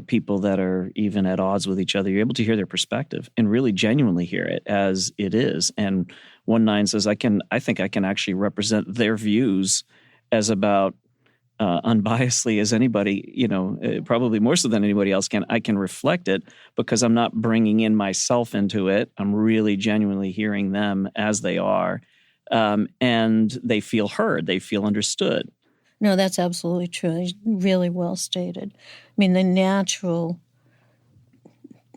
people that are even at odds with each other. You're able to hear their perspective and really genuinely hear it as it is. And 1-9 says, I think I can actually represent their views as about unbiasedly as anybody, probably more so than anybody else can. I can reflect it because I'm not bringing in myself into it. I'm really genuinely hearing them as they are. And they feel heard. They feel understood. No, that's absolutely true. It's really well stated. I mean, the natural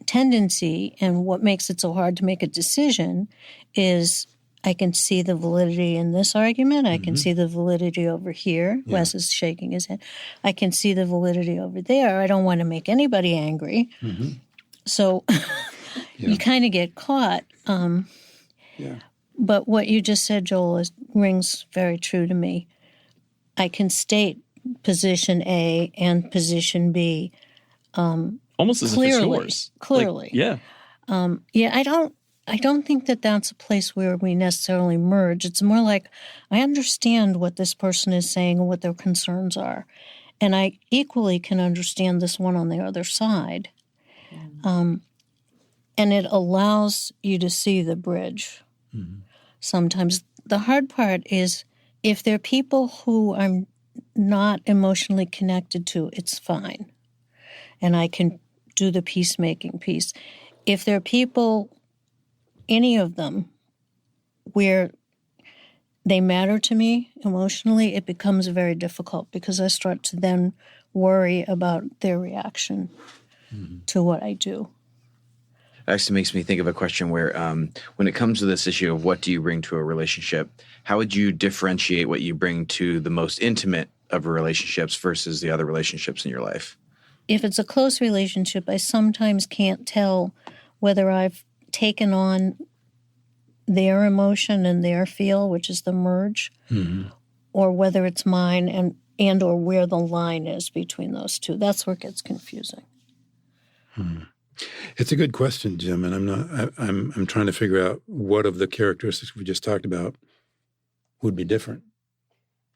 tendency and what makes it so hard to make a decision is I can see the validity in this argument. I can see the validity over here. Yeah. Wes is shaking his head. I can see the validity over there. I don't want to make anybody angry. So you kind of get caught. But what you just said, Joel, rings very true to me. I can state position A and position B almost as clearly, if it's yours. Clearly. I don't think that that's a place where we necessarily merge. It's more like I understand what this person is saying and what their concerns are. And I equally can understand this one on the other side. And it allows you to see the bridge. Sometimes the hard part is if they're people who I'm not emotionally connected to, it's fine. And I can do the peacemaking piece. If they're people, any of them, where they matter to me emotionally, it becomes very difficult because I start to then worry about their reaction to what I do. It actually makes me think of a question where when it comes to this issue of what do you bring to a relationship, how would you differentiate what you bring to the most intimate of relationships versus the other relationships in your life? If it's a close relationship, I sometimes can't tell whether I've taken on their emotion and their feel, which is the merge, or whether it's mine and or where the line is between those two. That's where it gets confusing. It's a good question, Jim, and I'm trying to figure out what of the characteristics we just talked about would be different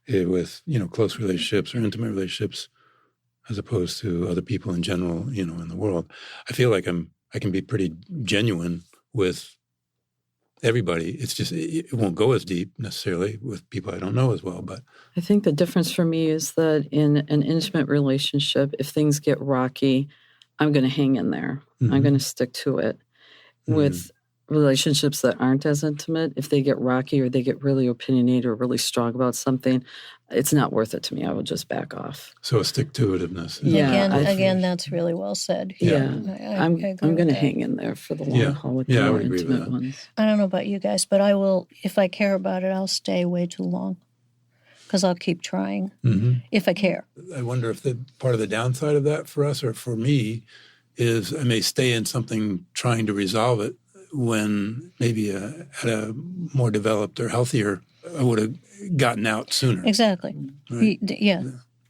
with close relationships or intimate relationships as opposed to other people in general, in the world. I feel like I can be pretty genuine with everybody. It's just it won't go as deep necessarily with people I don't know as well. But I think the difference for me is that in an intimate relationship, if things get rocky, I'm going to hang in there. I'm going to stick to it. With relationships that aren't as intimate, if they get rocky or they get really opinionated or really strong about something, it's not worth it to me. I will just back off. So a stick-to-itiveness. Again, that's really well said. I'm going to hang in there for the long haul with the more intimate ones. I don't know about you guys, but I will, if I care about it, I'll stay way too long because I'll keep trying if I care. I wonder if part of the downside of that for us or for me is I may stay in something trying to resolve it when maybe at a more developed or healthier, I would have gotten out sooner. Exactly. Right? Yeah.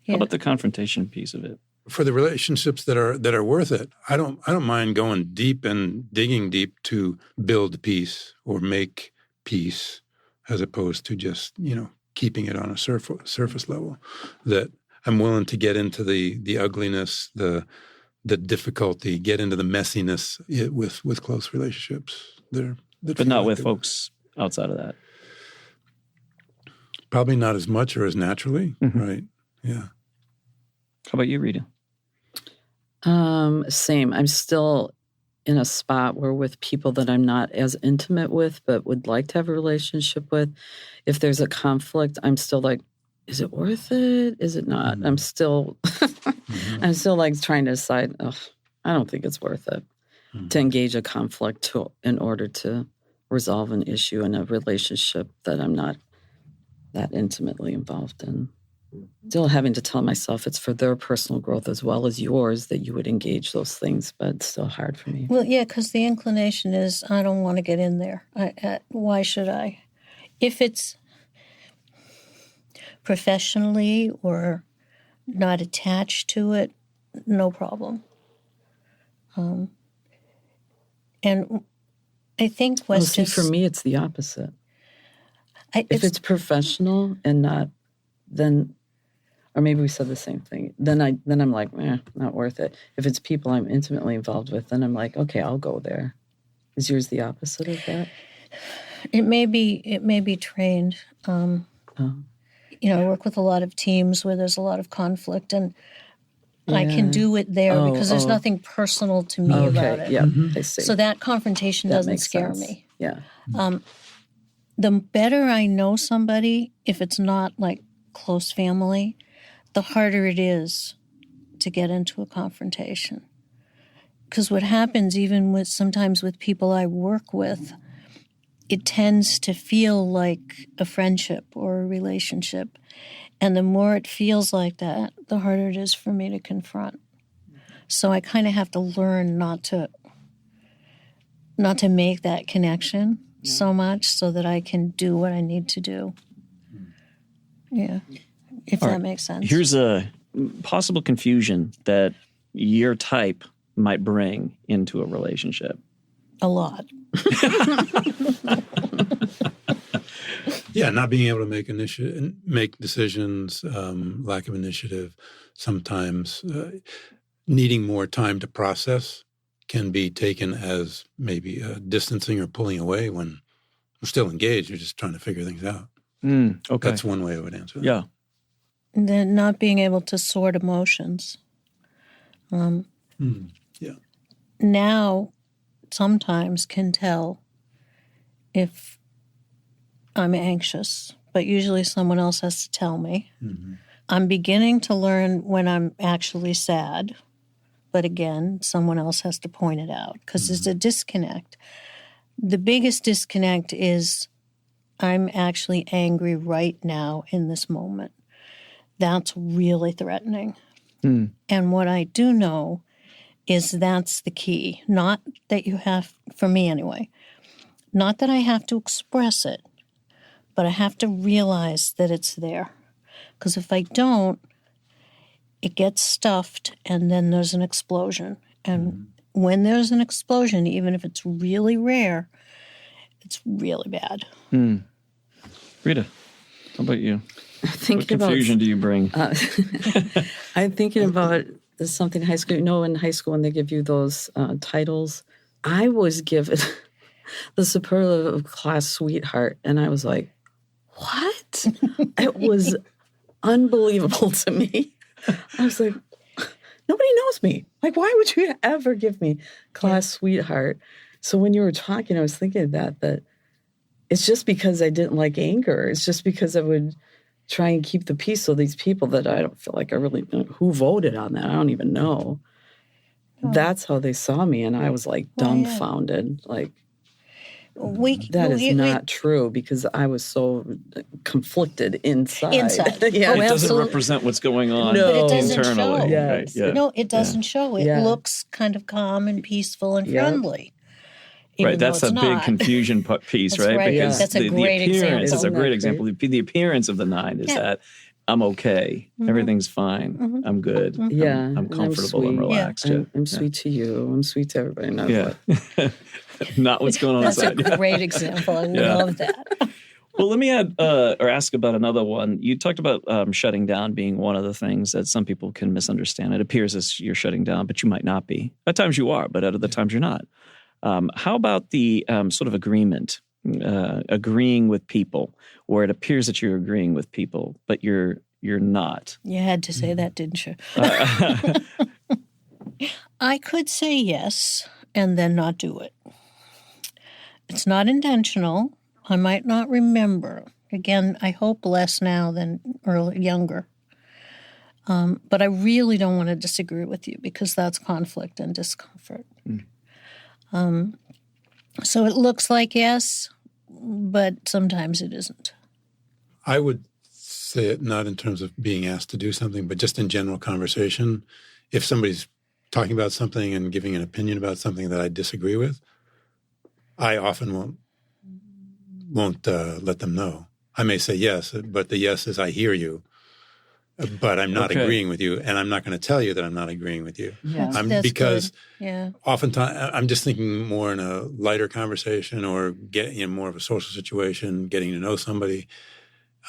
How about the confrontation piece of it? for the relationships that are worth it, I don't mind going deep and digging deep to build peace or make peace, as opposed to just keeping it on a surface level. That I'm willing to get into the ugliness, the difficulty, get into the messiness with close relationships. But not with folks outside of that. Probably not as much or as naturally, right? Yeah. How about you, Rita? Same. I'm still in a spot where with people that I'm not as intimate with, but would like to have a relationship with, if there's a conflict, I'm still like, is it worth it? Is it not? I'm still, I'm still like trying to decide, I don't think it's worth it to engage a conflict in order to resolve an issue in a relationship that I'm not that intimately involved in. Still having to tell myself it's for their personal growth as well as yours that you would engage those things, but it's still hard for me. Well, yeah, because the inclination is I don't want to get in there. Why should I? If it's professionally or not attached to it, no problem. And I think West for me, it's the opposite. If it's professional and not, then, or maybe we said the same thing. Then I'm like, not worth it. If it's people I'm intimately involved with, then I'm like, okay, I'll go there. Is yours the opposite of that? It may be trained. I work with a lot of teams where there's a lot of conflict, and I can do it there because there's nothing personal to me about it. Yeah, I see. So that confrontation doesn't scare me. Yeah. The better I know somebody, if it's not like close family, the harder it is to get into a confrontation. Because what happens even sometimes with people I work with, it tends to feel like a friendship or a relationship. And the more it feels like that, the harder it is for me to confront. So I kind of have to learn not to make that connection so much so that I can do what I need to do. Yeah, if that makes sense. Here's a possible confusion that your type might bring into a relationship. A lot. Yeah, not being able to make decisions, lack of initiative, sometimes needing more time to process can be taken as maybe distancing or pulling away when we're still engaged. You're just trying to figure things out. Okay. That's one way I would answer that. Yeah. And then not being able to sort emotions. Yeah. Now, sometimes can tell if I'm anxious, but usually someone else has to tell me. I'm beginning to learn when I'm actually sad, but again, someone else has to point it out because it's a disconnect. The biggest disconnect is I'm actually angry right now in this moment. That's really threatening. And what I do know is that's the key. Not that you have, for me anyway, not that I have to express it, but I have to realize that it's there. Because if I don't, it gets stuffed and then there's an explosion. And when there's an explosion, even if it's really rare, it's really bad. Rita, how about you? What What confusion do you bring? I'm thinking about something in high school. You know, in high school when they give you those titles, I was given the superlative of class sweetheart, and I was like, what? It was unbelievable to me. I was like, nobody knows me. Like, why would you ever give me class sweetheart? So when you were talking, I was thinking that it's just because I didn't like anger. It's just because I would try and keep the peace. So these people that I don't feel like I really know who voted on that, I don't even know. That's how they saw me, and I was like dumbfounded. Like, that is not true because I was so conflicted inside. It doesn't represent what's going on internally. Yes. Right? Yeah. No, it doesn't show. It looks kind of calm and peaceful and friendly. Right, that's a big confusion piece, right? Because that's a great example. It's a great example. The appearance of the 9 is that I'm okay. Mhm. Everything's fine. Mhm. I'm good. Mhm. Yeah, I'm and comfortable. I'm sweet. relaxed. I'm sweet to you. I'm sweet to everybody. Not Yeah. Not what's going on That's a inside. great example. I Yeah. love that. Well, let me add or ask about another one. You talked about shutting down being one of the things that some people can misunderstand. It appears as you're shutting down, but you might not be. At times you are, but at other times you're not. How about the sort of agreement, agreeing with people, where it appears that you're agreeing with people, but you're not? You had to say that, didn't you? Uh, I could say yes and then not do it. It's not intentional. I might not remember. Again, I hope less now than younger. But I really don't want to disagree with you because that's conflict and discomfort. So it looks like yes, but sometimes it isn't. I would say it not in terms of being asked to do something, but just in general conversation. If somebody's talking about something and giving an opinion about something that I disagree with, I often won't let them know. I may say yes, but the yes is I hear you, but I'm not agreeing with you, and I'm not going to tell you that I'm not agreeing with you. Yeah. That's because good. Yeah. oftentimes I'm just thinking more in a lighter conversation or getting in more of a social situation, getting to know somebody,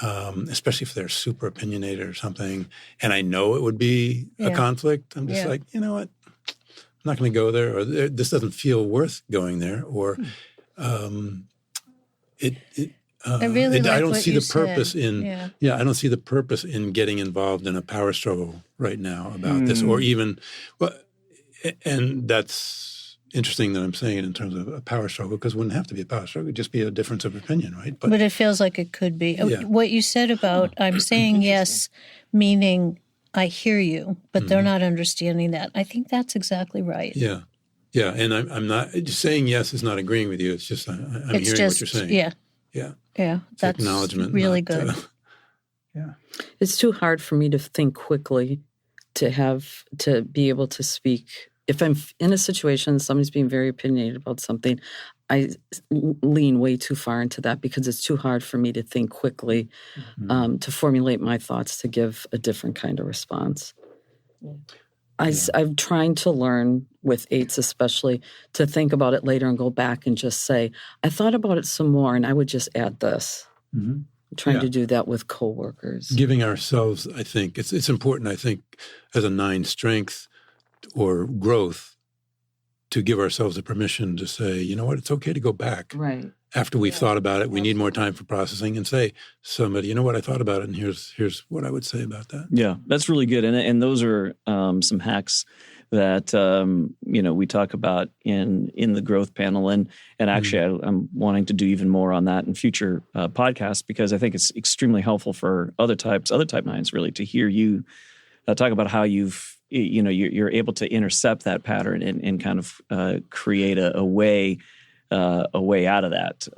especially if they're super opinionated or something, and I know it would be a conflict. I'm just like, you know what? I'm not going to go there, or this doesn't feel worth going there, or I really like I don't what see you the purpose said. in I don't see the purpose in getting involved in a power struggle right now about this, or even and that's interesting that I'm saying it in terms of a power struggle, because it wouldn't have to be a power struggle, it'd just be a difference of opinion, right? But it feels like it could be. Yeah. What you said about I'm saying yes, meaning I hear you, but they're not understanding that. I think that's exactly right. Yeah. Yeah. And I'm not just saying yes is not agreeing with you. It's just I'm hearing what you're saying. Yeah. Yeah. Yeah. It's That's acknowledgement. really not, good. yeah. It's too hard for me to think quickly, to be able to speak. If I'm in a situation, somebody's being very opinionated about something, I lean way too far into that because it's too hard for me to think quickly, to formulate my thoughts, to give a different kind of response. I'm trying to learn with eights especially to think about it later and go back and just say, I thought about it some more and I would just add this. I'm trying to do that with coworkers. Giving ourselves, I think, it's important, I think, as a 9 strength or growth, to give ourselves the permission to say, you know what, it's okay to go back. Right. After we've thought about it, we need more time for processing, and say, somebody, you know what, I thought about it, and here's what I would say about that. Yeah, that's really good. And those are some hacks that, we talk about in the growth panel. And actually, I'm wanting to do even more on that in future podcasts, because I think it's extremely helpful for other type 9s really to hear you talk about how you're able to intercept that pattern and kind of create a way out of that.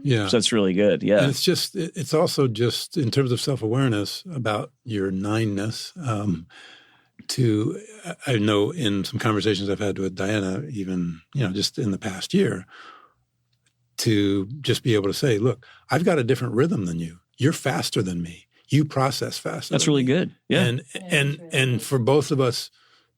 So it's really good. Yeah. And it's also just in terms of self-awareness about your 9-ness. I know in some conversations I've had with Diana, even, just in the past year, to just be able to say, look, I've got a different rhythm than you. You're faster than me. You process faster. That's really good. Yeah. And for both of us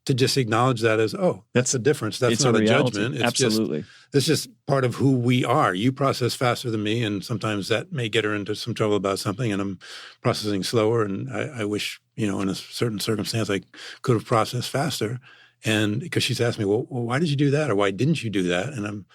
to just acknowledge that as, that's a difference. That's not a judgment. It's Absolutely. It's just part of who we are. You process faster than me, and sometimes that may get her into some trouble about something, and I'm processing slower, and I wish, in a certain circumstance I could have processed faster. And because she's asked me, well, why did you do that? Or why didn't you do that? And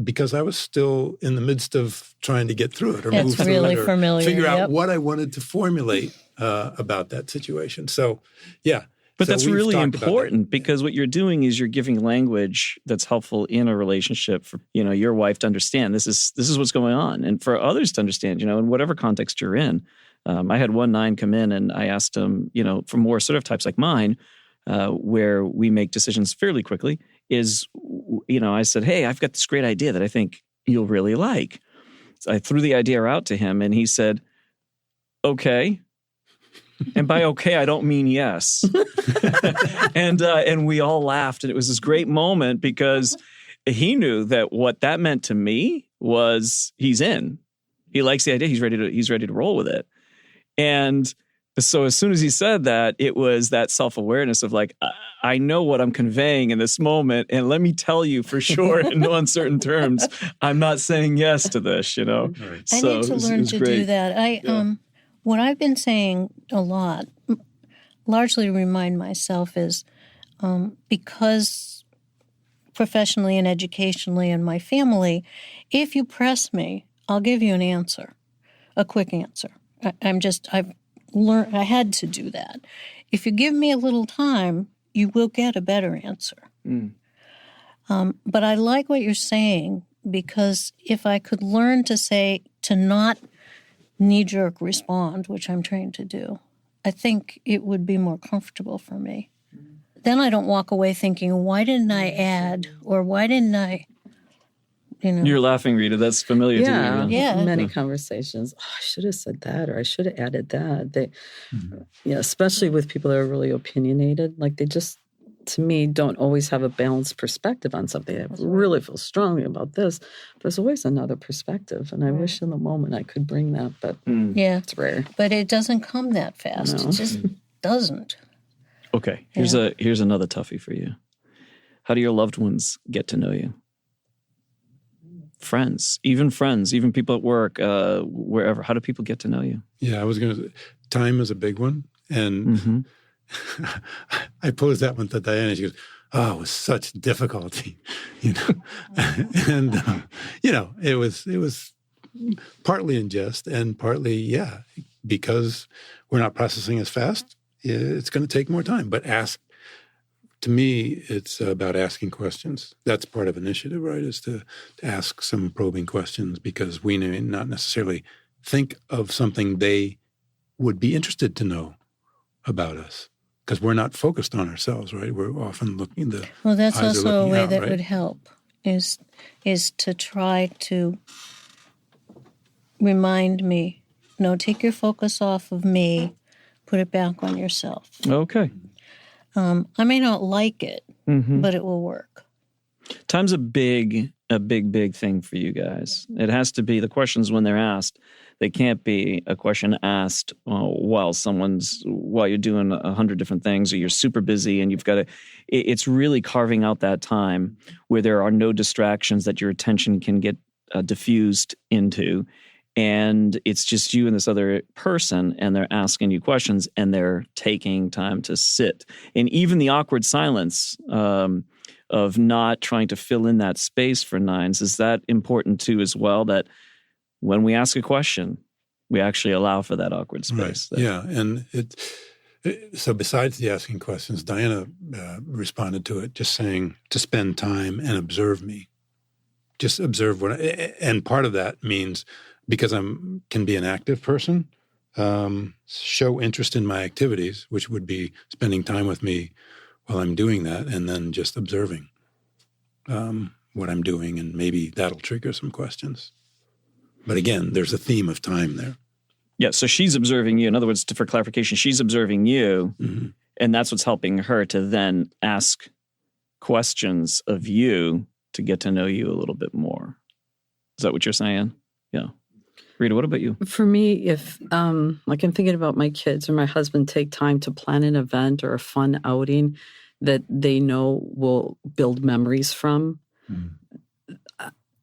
because I was still in the midst of trying to get through it, or move through really it, or familiar. figure out what I wanted to formulate about that situation. So, yeah. But that's really important, because what you're doing is you're giving language that's helpful in a relationship for, your wife to understand this is what's going on, and for others to understand, in whatever context you're in. I had one 9 come in, and I asked him, for more assertive types like mine, where we make decisions fairly quickly, is, I said, hey, I've got this great idea that I think you'll really like. So I threw the idea out to him, and he said, okay. And by okay, I don't mean yes. And we all laughed, and it was this great moment, because he knew that what that meant to me was he's in. He likes the idea. He's ready to roll with it. And so as soon as he said that, it was that self-awareness of like, I know what I'm conveying in this moment. And let me tell you for sure, in no uncertain terms, I'm not saying yes to this, you know? Right. I need to learn to do that. What I've been saying a lot, largely to remind myself, is because professionally and educationally in my family, if you press me, I'll give you an answer, a quick answer. I've learned, I had to do that. If you give me a little time, you will get a better answer. But I like what you're saying, because if I could learn to not knee-jerk respond, which I'm trained to do, I think it would be more comfortable for me. Then I don't walk away thinking, why didn't I add, or why didn't I, You're laughing, Rita. That's familiar to me. Yeah. Many conversations. Oh, I should have said that, or I should have added that. Especially with people that are really opinionated, like they just, to me, don't always have a balanced perspective on something. I really feel strongly about this, but there's always another perspective, and I wish in the moment I could bring that, but it's rare. But it doesn't come that fast. No. It just doesn't. Okay, here's another toughie for you. How do your loved ones get to know you? Friends, even people at work, wherever. How do people get to know you? Yeah, I was going to. Time is a big one, and I posed that one to Diana. She goes, "Oh, it was such difficulty," and it was partly in jest and partly, because we're not processing as fast. It's going to take more time, but to me, it's about asking questions. That's part of initiative, right? Is to ask some probing questions, because we may not necessarily think of something they would be interested to know about us, because we're not focused on ourselves, right? We're often looking Well, that's eyes are also a looking way out, that right? would help, is to try to remind me, no, take your focus off of me, put it back on yourself. Okay. I may not like it, but it will work. Time's a big thing for you guys. It has to be, the questions when they're asked, they can't be a question asked while you're doing 100 different things, or you're super busy and you've got to, it's really carving out that time where there are no distractions that your attention can get diffused into. And it's just you and this other person, and they're asking you questions, and they're taking time to sit. And even the awkward silence of not trying to fill in that space for nines, is that important too as well, that when we ask a question, we actually allow for that awkward space? Right. Yeah, and so besides the asking questions, Diana responded to it just saying to spend time and observe me. Just observe and part of that means, because I can be an active person, show interest in my activities, which would be spending time with me while I'm doing that, and then just observing what I'm doing, and maybe that'll trigger some questions. But again, there's a theme of time there. Yeah, so she's observing you. In other words, for clarification, she's observing you, and that's what's helping her to then ask questions of you to get to know you a little bit more. Is that what you're saying? Yeah. Rita, what about you? For me, if like I'm thinking about my kids or my husband take time to plan an event or a fun outing that they know will build memories from,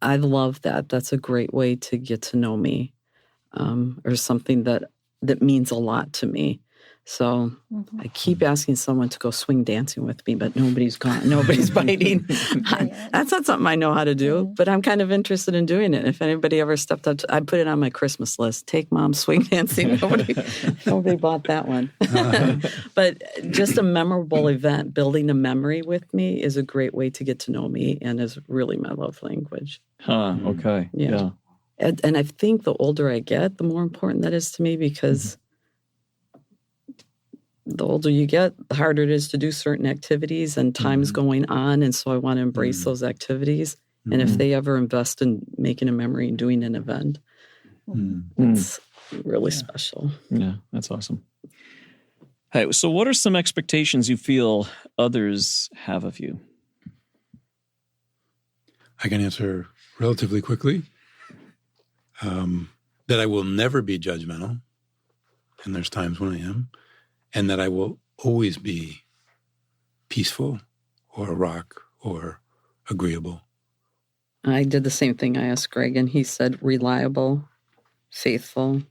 I love that. That's a great way to get to know me, or something that means a lot to me. So I keep asking someone to go swing dancing with me, but nobody's gone. Nobody's biting. That's not something I know how to do, but I'm kind of interested in doing it. If anybody ever stepped up, I put it on my Christmas list. Take Mom swing dancing. Nobody bought that one. But just a memorable event, building a memory with me is a great way to get to know me, and is really my love language. Okay. Yeah. And I think the older I get, the more important that is to me, because the older you get, the harder it is to do certain activities, and time's going on. And so I want to embrace those activities. And if they ever invest in making a memory and doing an event, it's really special. Yeah, that's awesome. Hey, so what are some expectations you feel others have of you? I can answer relatively quickly. That I will never be judgmental. and there's times when I am, and that I will always be peaceful or a rock or agreeable. I did the same thing. I asked Greg, and he said reliable, faithful,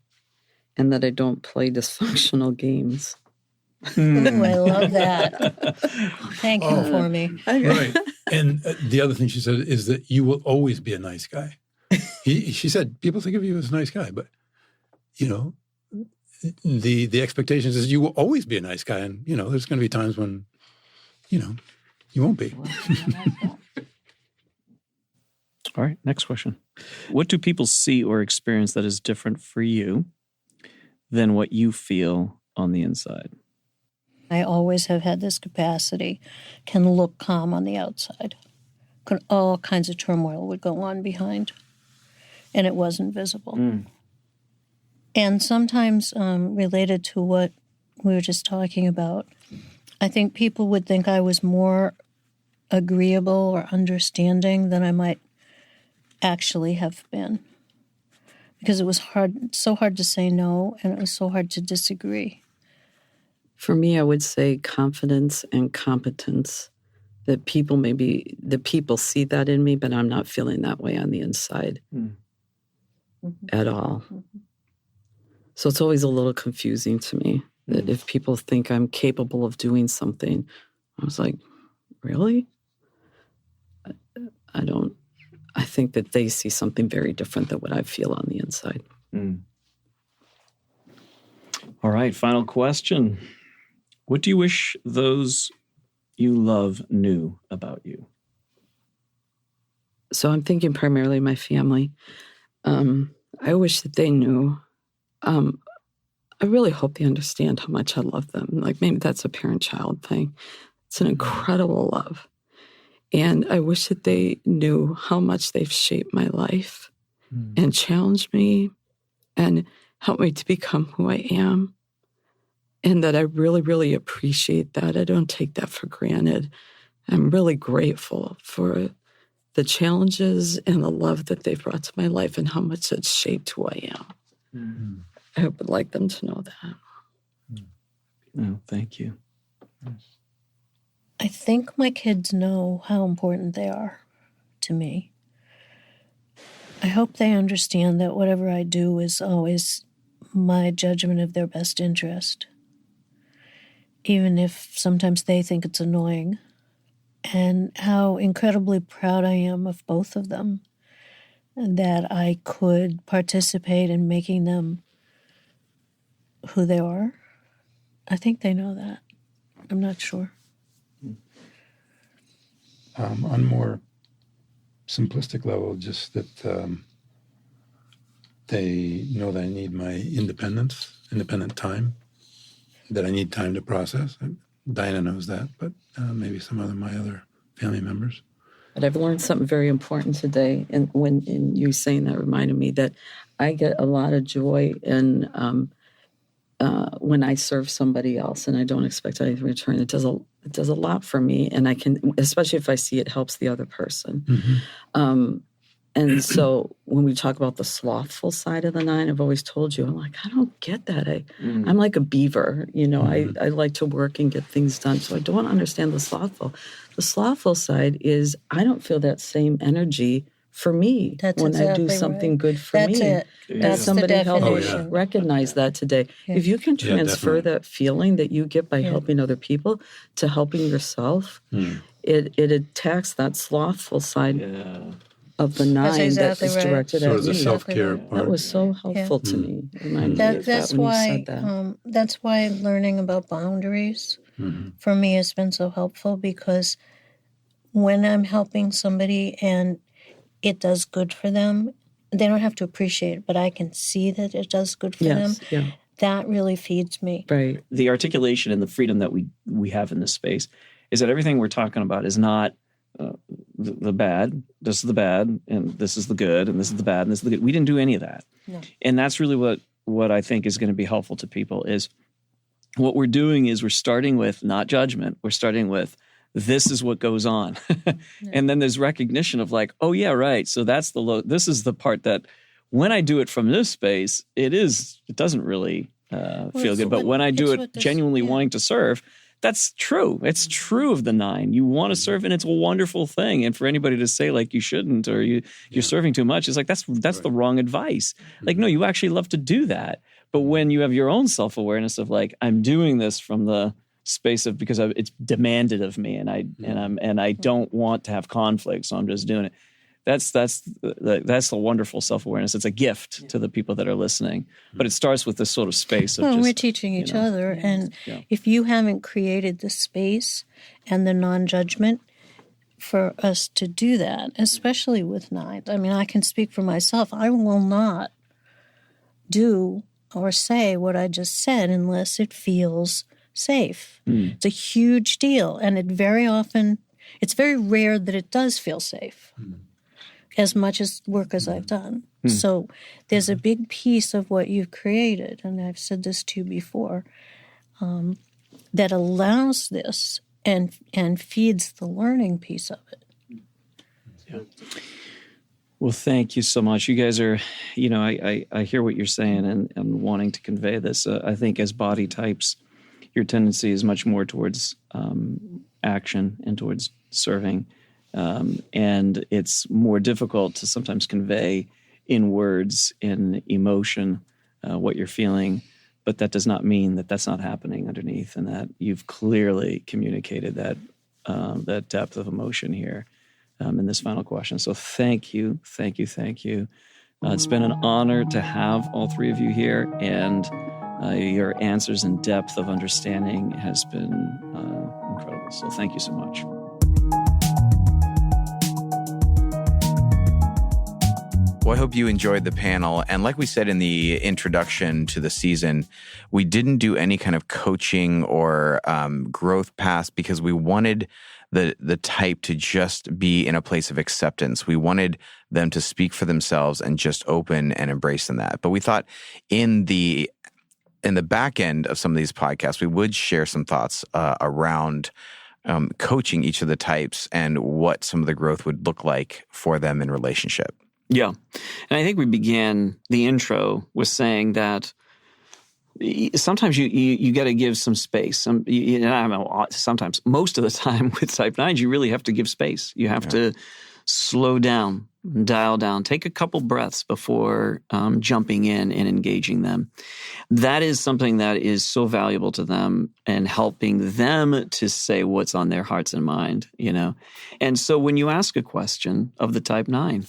and that I don't play dysfunctional games. Ooh, I love that. Thank you for me. Right. And the other thing she said is that you will always be a nice guy. She said, people think of you as a nice guy, but, you know, the expectations is you will always be a nice guy. And, you know, there's going to be times when, you know, you won't be. All right, next question. What do people see or experience that is different for you than what you feel on the inside? I always have had this capacity, can look calm on the outside. All kinds of turmoil would go on behind, and it wasn't visible. And sometimes related to what we were just talking about, I think people would think I was more agreeable or understanding than I might actually have been. Because it was so hard to say no, and it was so hard to disagree. For me, I would say confidence and competence. That people see that in me, but I'm not feeling that way on the inside at all. So it's always a little confusing to me that if people think I'm capable of doing something, I was like, really? I think that they see something very different than what I feel on the inside. All right, final question. What do you wish those you love knew about you? So I'm thinking primarily my family. I wish that they knew. I really hope they understand how much I love them. Like maybe that's a parent-child thing. It's an incredible love. And I wish that they knew how much they've shaped my life and challenged me and helped me to become who I am. And that I really, really appreciate that. I don't take that for granted. I'm really grateful for the challenges and the love that they've brought to my life and how much it's shaped who I am. I would like them to know that. Oh, thank you. I think my kids know how important they are to me. I hope they understand that whatever I do is always my judgment of their best interest, even if sometimes they think it's annoying, and how incredibly proud I am of both of them, and that I could participate in making them who they are. I think they know that. I'm not sure. On more simplistic level, just that they know that I need my independent time, that I need time to process. Diana knows that, but maybe some of my other family members. But I've learned something very important today, and when you saying that reminded me that I get a lot of joy in when I serve somebody else, and I don't expect anything in return. It does a lot for me, and I can, especially if I see it helps the other person. And so when we talk about the slothful side of the 9, I've always told you, I'm like, I don't get that. I'm like a beaver, you know. I like to work and get things done, so I don't understand the slothful. The slothful side is I don't feel that same energy for me when I do something good for me. That's it. That's somebody the helped definition. recognize that today. Yeah. If you can transfer definitely. that feeling that you get by helping other people to helping yourself, it attacks that slothful side of the 9 exactly that is right. directed So at it's a me. self-care Exactly right. part. That was so helpful to me. Reminded me of That's that when why. you said that. That's why learning about boundaries for me has been so helpful, because when I'm helping somebody and it does good for them, they don't have to appreciate it, but I can see that it does good for them. Yeah, That really feeds me. right. The articulation and the freedom that we have in this space is that everything we're talking about is not the bad. This is the bad, and this is the good, and this is the bad, and this is the good. We didn't do any of that. No. And that's really what I think is going to be helpful to people is what we're doing is we're starting with not judgment. We're starting with this is what goes on. And then there's recognition of like, oh yeah, right. So that's this is the part that when I do it from this space, it doesn't really feel good. But when I do it genuinely wanting to serve, that's true. It's true of the 9. You want to serve, and it's a wonderful thing. And for anybody to say like you shouldn't or you're serving too much, it's like that's the wrong advice. Like, no, you actually love to do that. But when you have your own self-awareness of like, I'm doing this from the space of because it's demanded of me, and I don't want to have conflict, so I'm just doing it. That's the wonderful self-awareness. It's a gift to the people that are listening. But it starts with this sort of space of we're teaching each other. And if you haven't created the space and the non-judgment for us to do that, especially with 9s. I mean, I can speak for myself. I will not do or say what I just said unless it feels safe. It's a huge deal. And it's very rare that it does feel safe. As much as work as I've done. So there's a big piece of what you've created, and I've said this to you before, that allows this and feeds the learning piece of it. Yeah. Well, thank you so much. You guys are, I hear what you're saying and wanting to convey this. I think as body types, your tendency is much more towards action and towards serving. And it's more difficult to sometimes convey in words, in emotion, what you're feeling. But that does not mean that that's not happening underneath, and that you've clearly communicated that depth of emotion here in this final question. So thank you. It's been an honor to have all 3 of you here, and your answers and depth of understanding has been incredible. So thank you so much. Well, I hope you enjoyed the panel. And like we said in the introduction to the season, we didn't do any kind of coaching or growth path because we wanted the type to just be in a place of acceptance. We wanted them to speak for themselves and just open and embrace in that. But we thought in the back end of some of these podcasts, we would share some thoughts around coaching each of the types and what some of the growth would look like for them in relationship. Yeah. And I think we began the intro with saying that sometimes you got to give some space. Sometimes, most of the time with type 9s, you really have to give space. You have to slow down, dial down, take a couple breaths before jumping in and engaging them. That is something that is so valuable to them and helping them to say what's on their hearts and mind, And so when you ask a question of the type 9,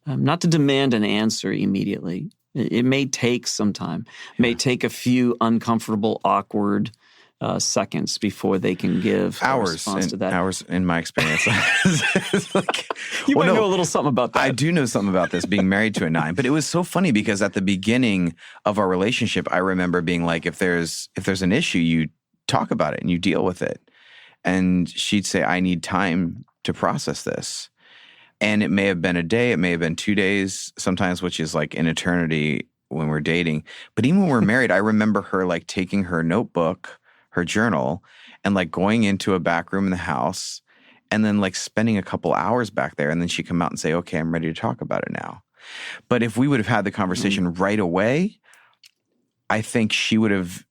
not to demand an answer immediately. It may take some time, may take a few uncomfortable, awkward seconds before they can give a response to that. Hours, in my experience. You might know a little something about that. I do know something about this, being married to a 9. But it was so funny because at the beginning of our relationship, I remember being like, if there's an issue, you talk about it and you deal with it. And she'd say, I need time to process this. And it may have been a day, it may have been 2 days, sometimes, which is like an eternity when we're dating. But even when we're married, I remember her like taking her notebook, her journal, and like going into a back room in the house and then like spending a couple hours back there. And then she'd come out and say, okay, I'm ready to talk about it now. But if we would have had the conversation right away, I think she would have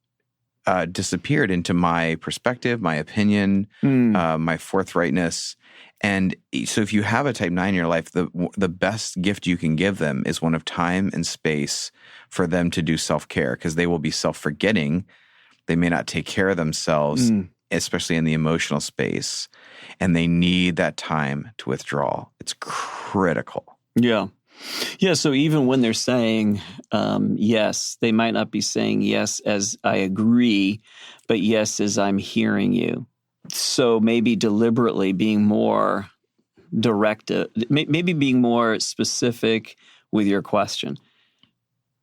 disappeared into my perspective, my opinion, my forthrightness. And so if you have a type 9 in your life, the best gift you can give them is one of time and space for them to do self-care, because they will be self-forgetting. They may not take care of themselves, especially in the emotional space, and they need that time to withdraw. It's critical. Yeah. Yeah, so even when they're saying yes, they might not be saying yes as I agree, but yes as I'm hearing you. So maybe deliberately being more direct, maybe being more specific with your question.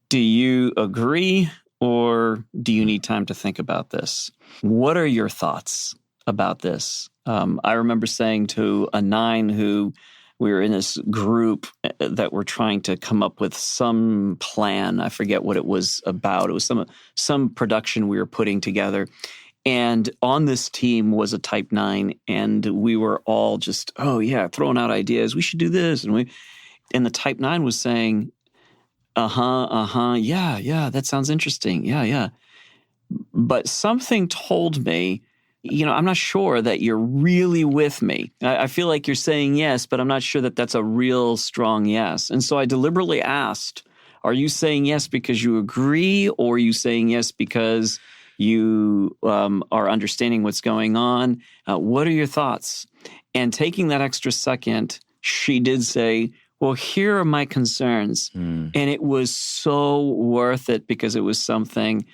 Do you agree, or do you need time to think about this? What are your thoughts about this? I remember saying to a 9 who we were in this group that were trying to come up with some plan. I forget what it was about. It was some production we were putting together. And on this team was a type 9, and we were all just, throwing out ideas. We should do this. And the type 9 was saying, yeah, that sounds interesting. Yeah. But something told me, I'm not sure that you're really with me. I feel like you're saying yes, but I'm not sure that that's a real strong yes. And so I deliberately asked, are you saying yes because you agree, or are you saying yes because you are understanding what's going on? What are your thoughts? And taking that extra second, she did say, well, here are my concerns. And it was so worth it because it was something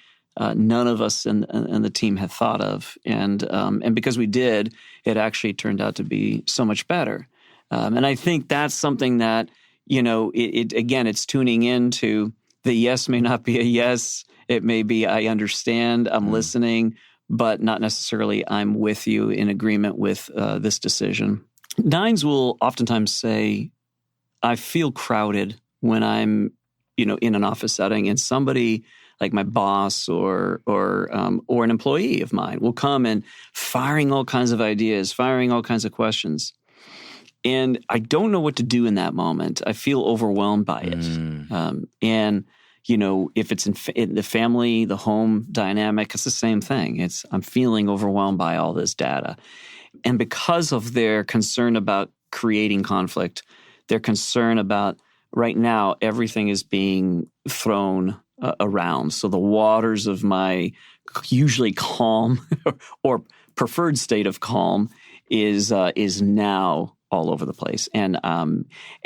none of us in the team had thought of. And because we did, it actually turned out to be so much better. And I think that's something that, it's tuning into the yes may not be a yes. It may be, I understand, I'm listening, but not necessarily I'm with you in agreement with this decision. Nines will oftentimes say, I feel crowded when I'm, in an office setting, and somebody like my boss or an employee of mine will come and firing all kinds of ideas, firing all kinds of questions. And I don't know what to do in that moment. I feel overwhelmed by it. And if it's in the family, the home dynamic, it's the same thing. I'm feeling overwhelmed by all this data. And because of their concern about creating conflict, their concern about right now, everything is being thrown around. So the waters of my usually calm or preferred state of calm is now all over the place. And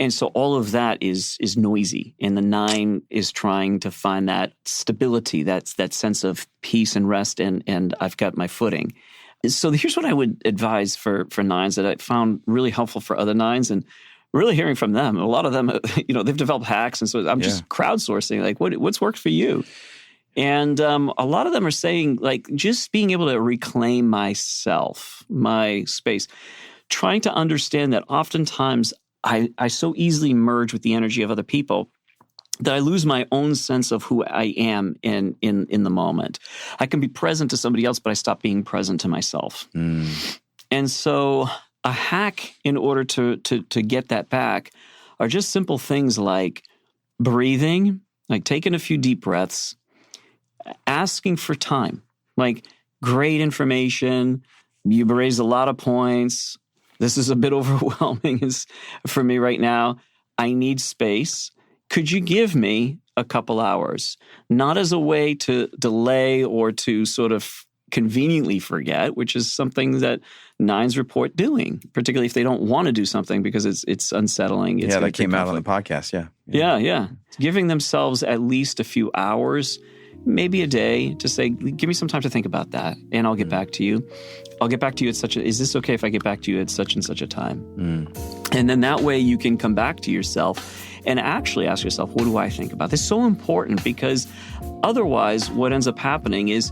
so all of that is noisy. And the 9 is trying to find that stability, that sense of peace and rest, and I've got my footing. So here's what I would advise for 9s that I found really helpful for other 9s, and really hearing from them. A lot of them, they've developed hacks, and so I'm just crowdsourcing, like, what's worked for you? And a lot of them are saying, like, just being able to reclaim myself, my space, trying to understand that oftentimes I so easily merge with the energy of other people that I lose my own sense of who I am in the moment. I can be present to somebody else, but I stop being present to myself. And so a hack in order to get that back are just simple things like breathing, like taking a few deep breaths, asking for time, like, great information, you raised a lot of points, this is a bit overwhelming for me right now, I need space. Could you give me a couple hours? Not as a way to delay or to sort of conveniently forget, which is something that 9s report doing, particularly if they don't want to do something because it's unsettling. It's that came out on the podcast, Yeah. Giving themselves at least a few hours, maybe a day, to say, give me some time to think about that, and I'll get back to you. I'll get back to you at is this okay if I get back to you at such and such a time? And then that way you can come back to yourself and actually ask yourself, what do I think about this? It's so important, because otherwise what ends up happening is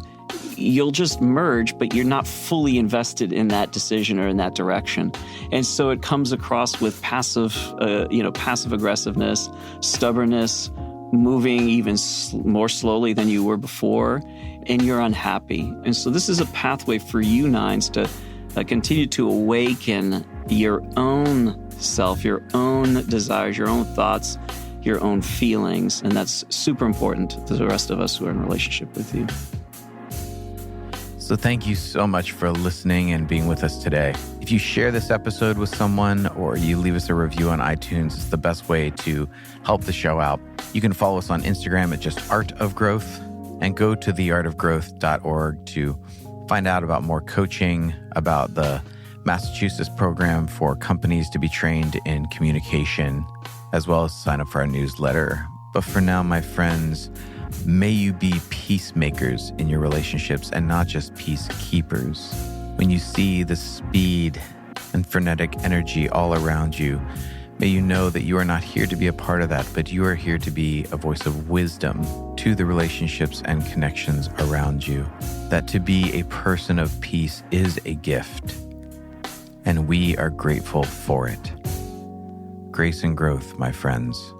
you'll just merge, but you're not fully invested in that decision or in that direction. And so it comes across with passive aggressiveness, stubbornness, moving even more slowly than you were before, and you're unhappy. And so this is a pathway for you 9s to continue to awaken your own self, your own desires, your own thoughts, your own feelings. And that's super important to the rest of us who are in a relationship with you. So thank you so much for listening and being with us today. If you share this episode with someone or you leave us a review on iTunes, it's the best way to help the show out. You can follow us on Instagram at just Art of Growth, and go to theartofgrowth.org to find out about more coaching, about the Massachusetts program for companies to be trained in communication, as well as sign up for our newsletter. But for now, my friends, may you be peacemakers in your relationships and not just peacekeepers. When you see the speed and frenetic energy all around you, may you know that you are not here to be a part of that, but you are here to be a voice of wisdom to the relationships and connections around you. That to be a person of peace is a gift, and we are grateful for it. Grace and growth, my friends.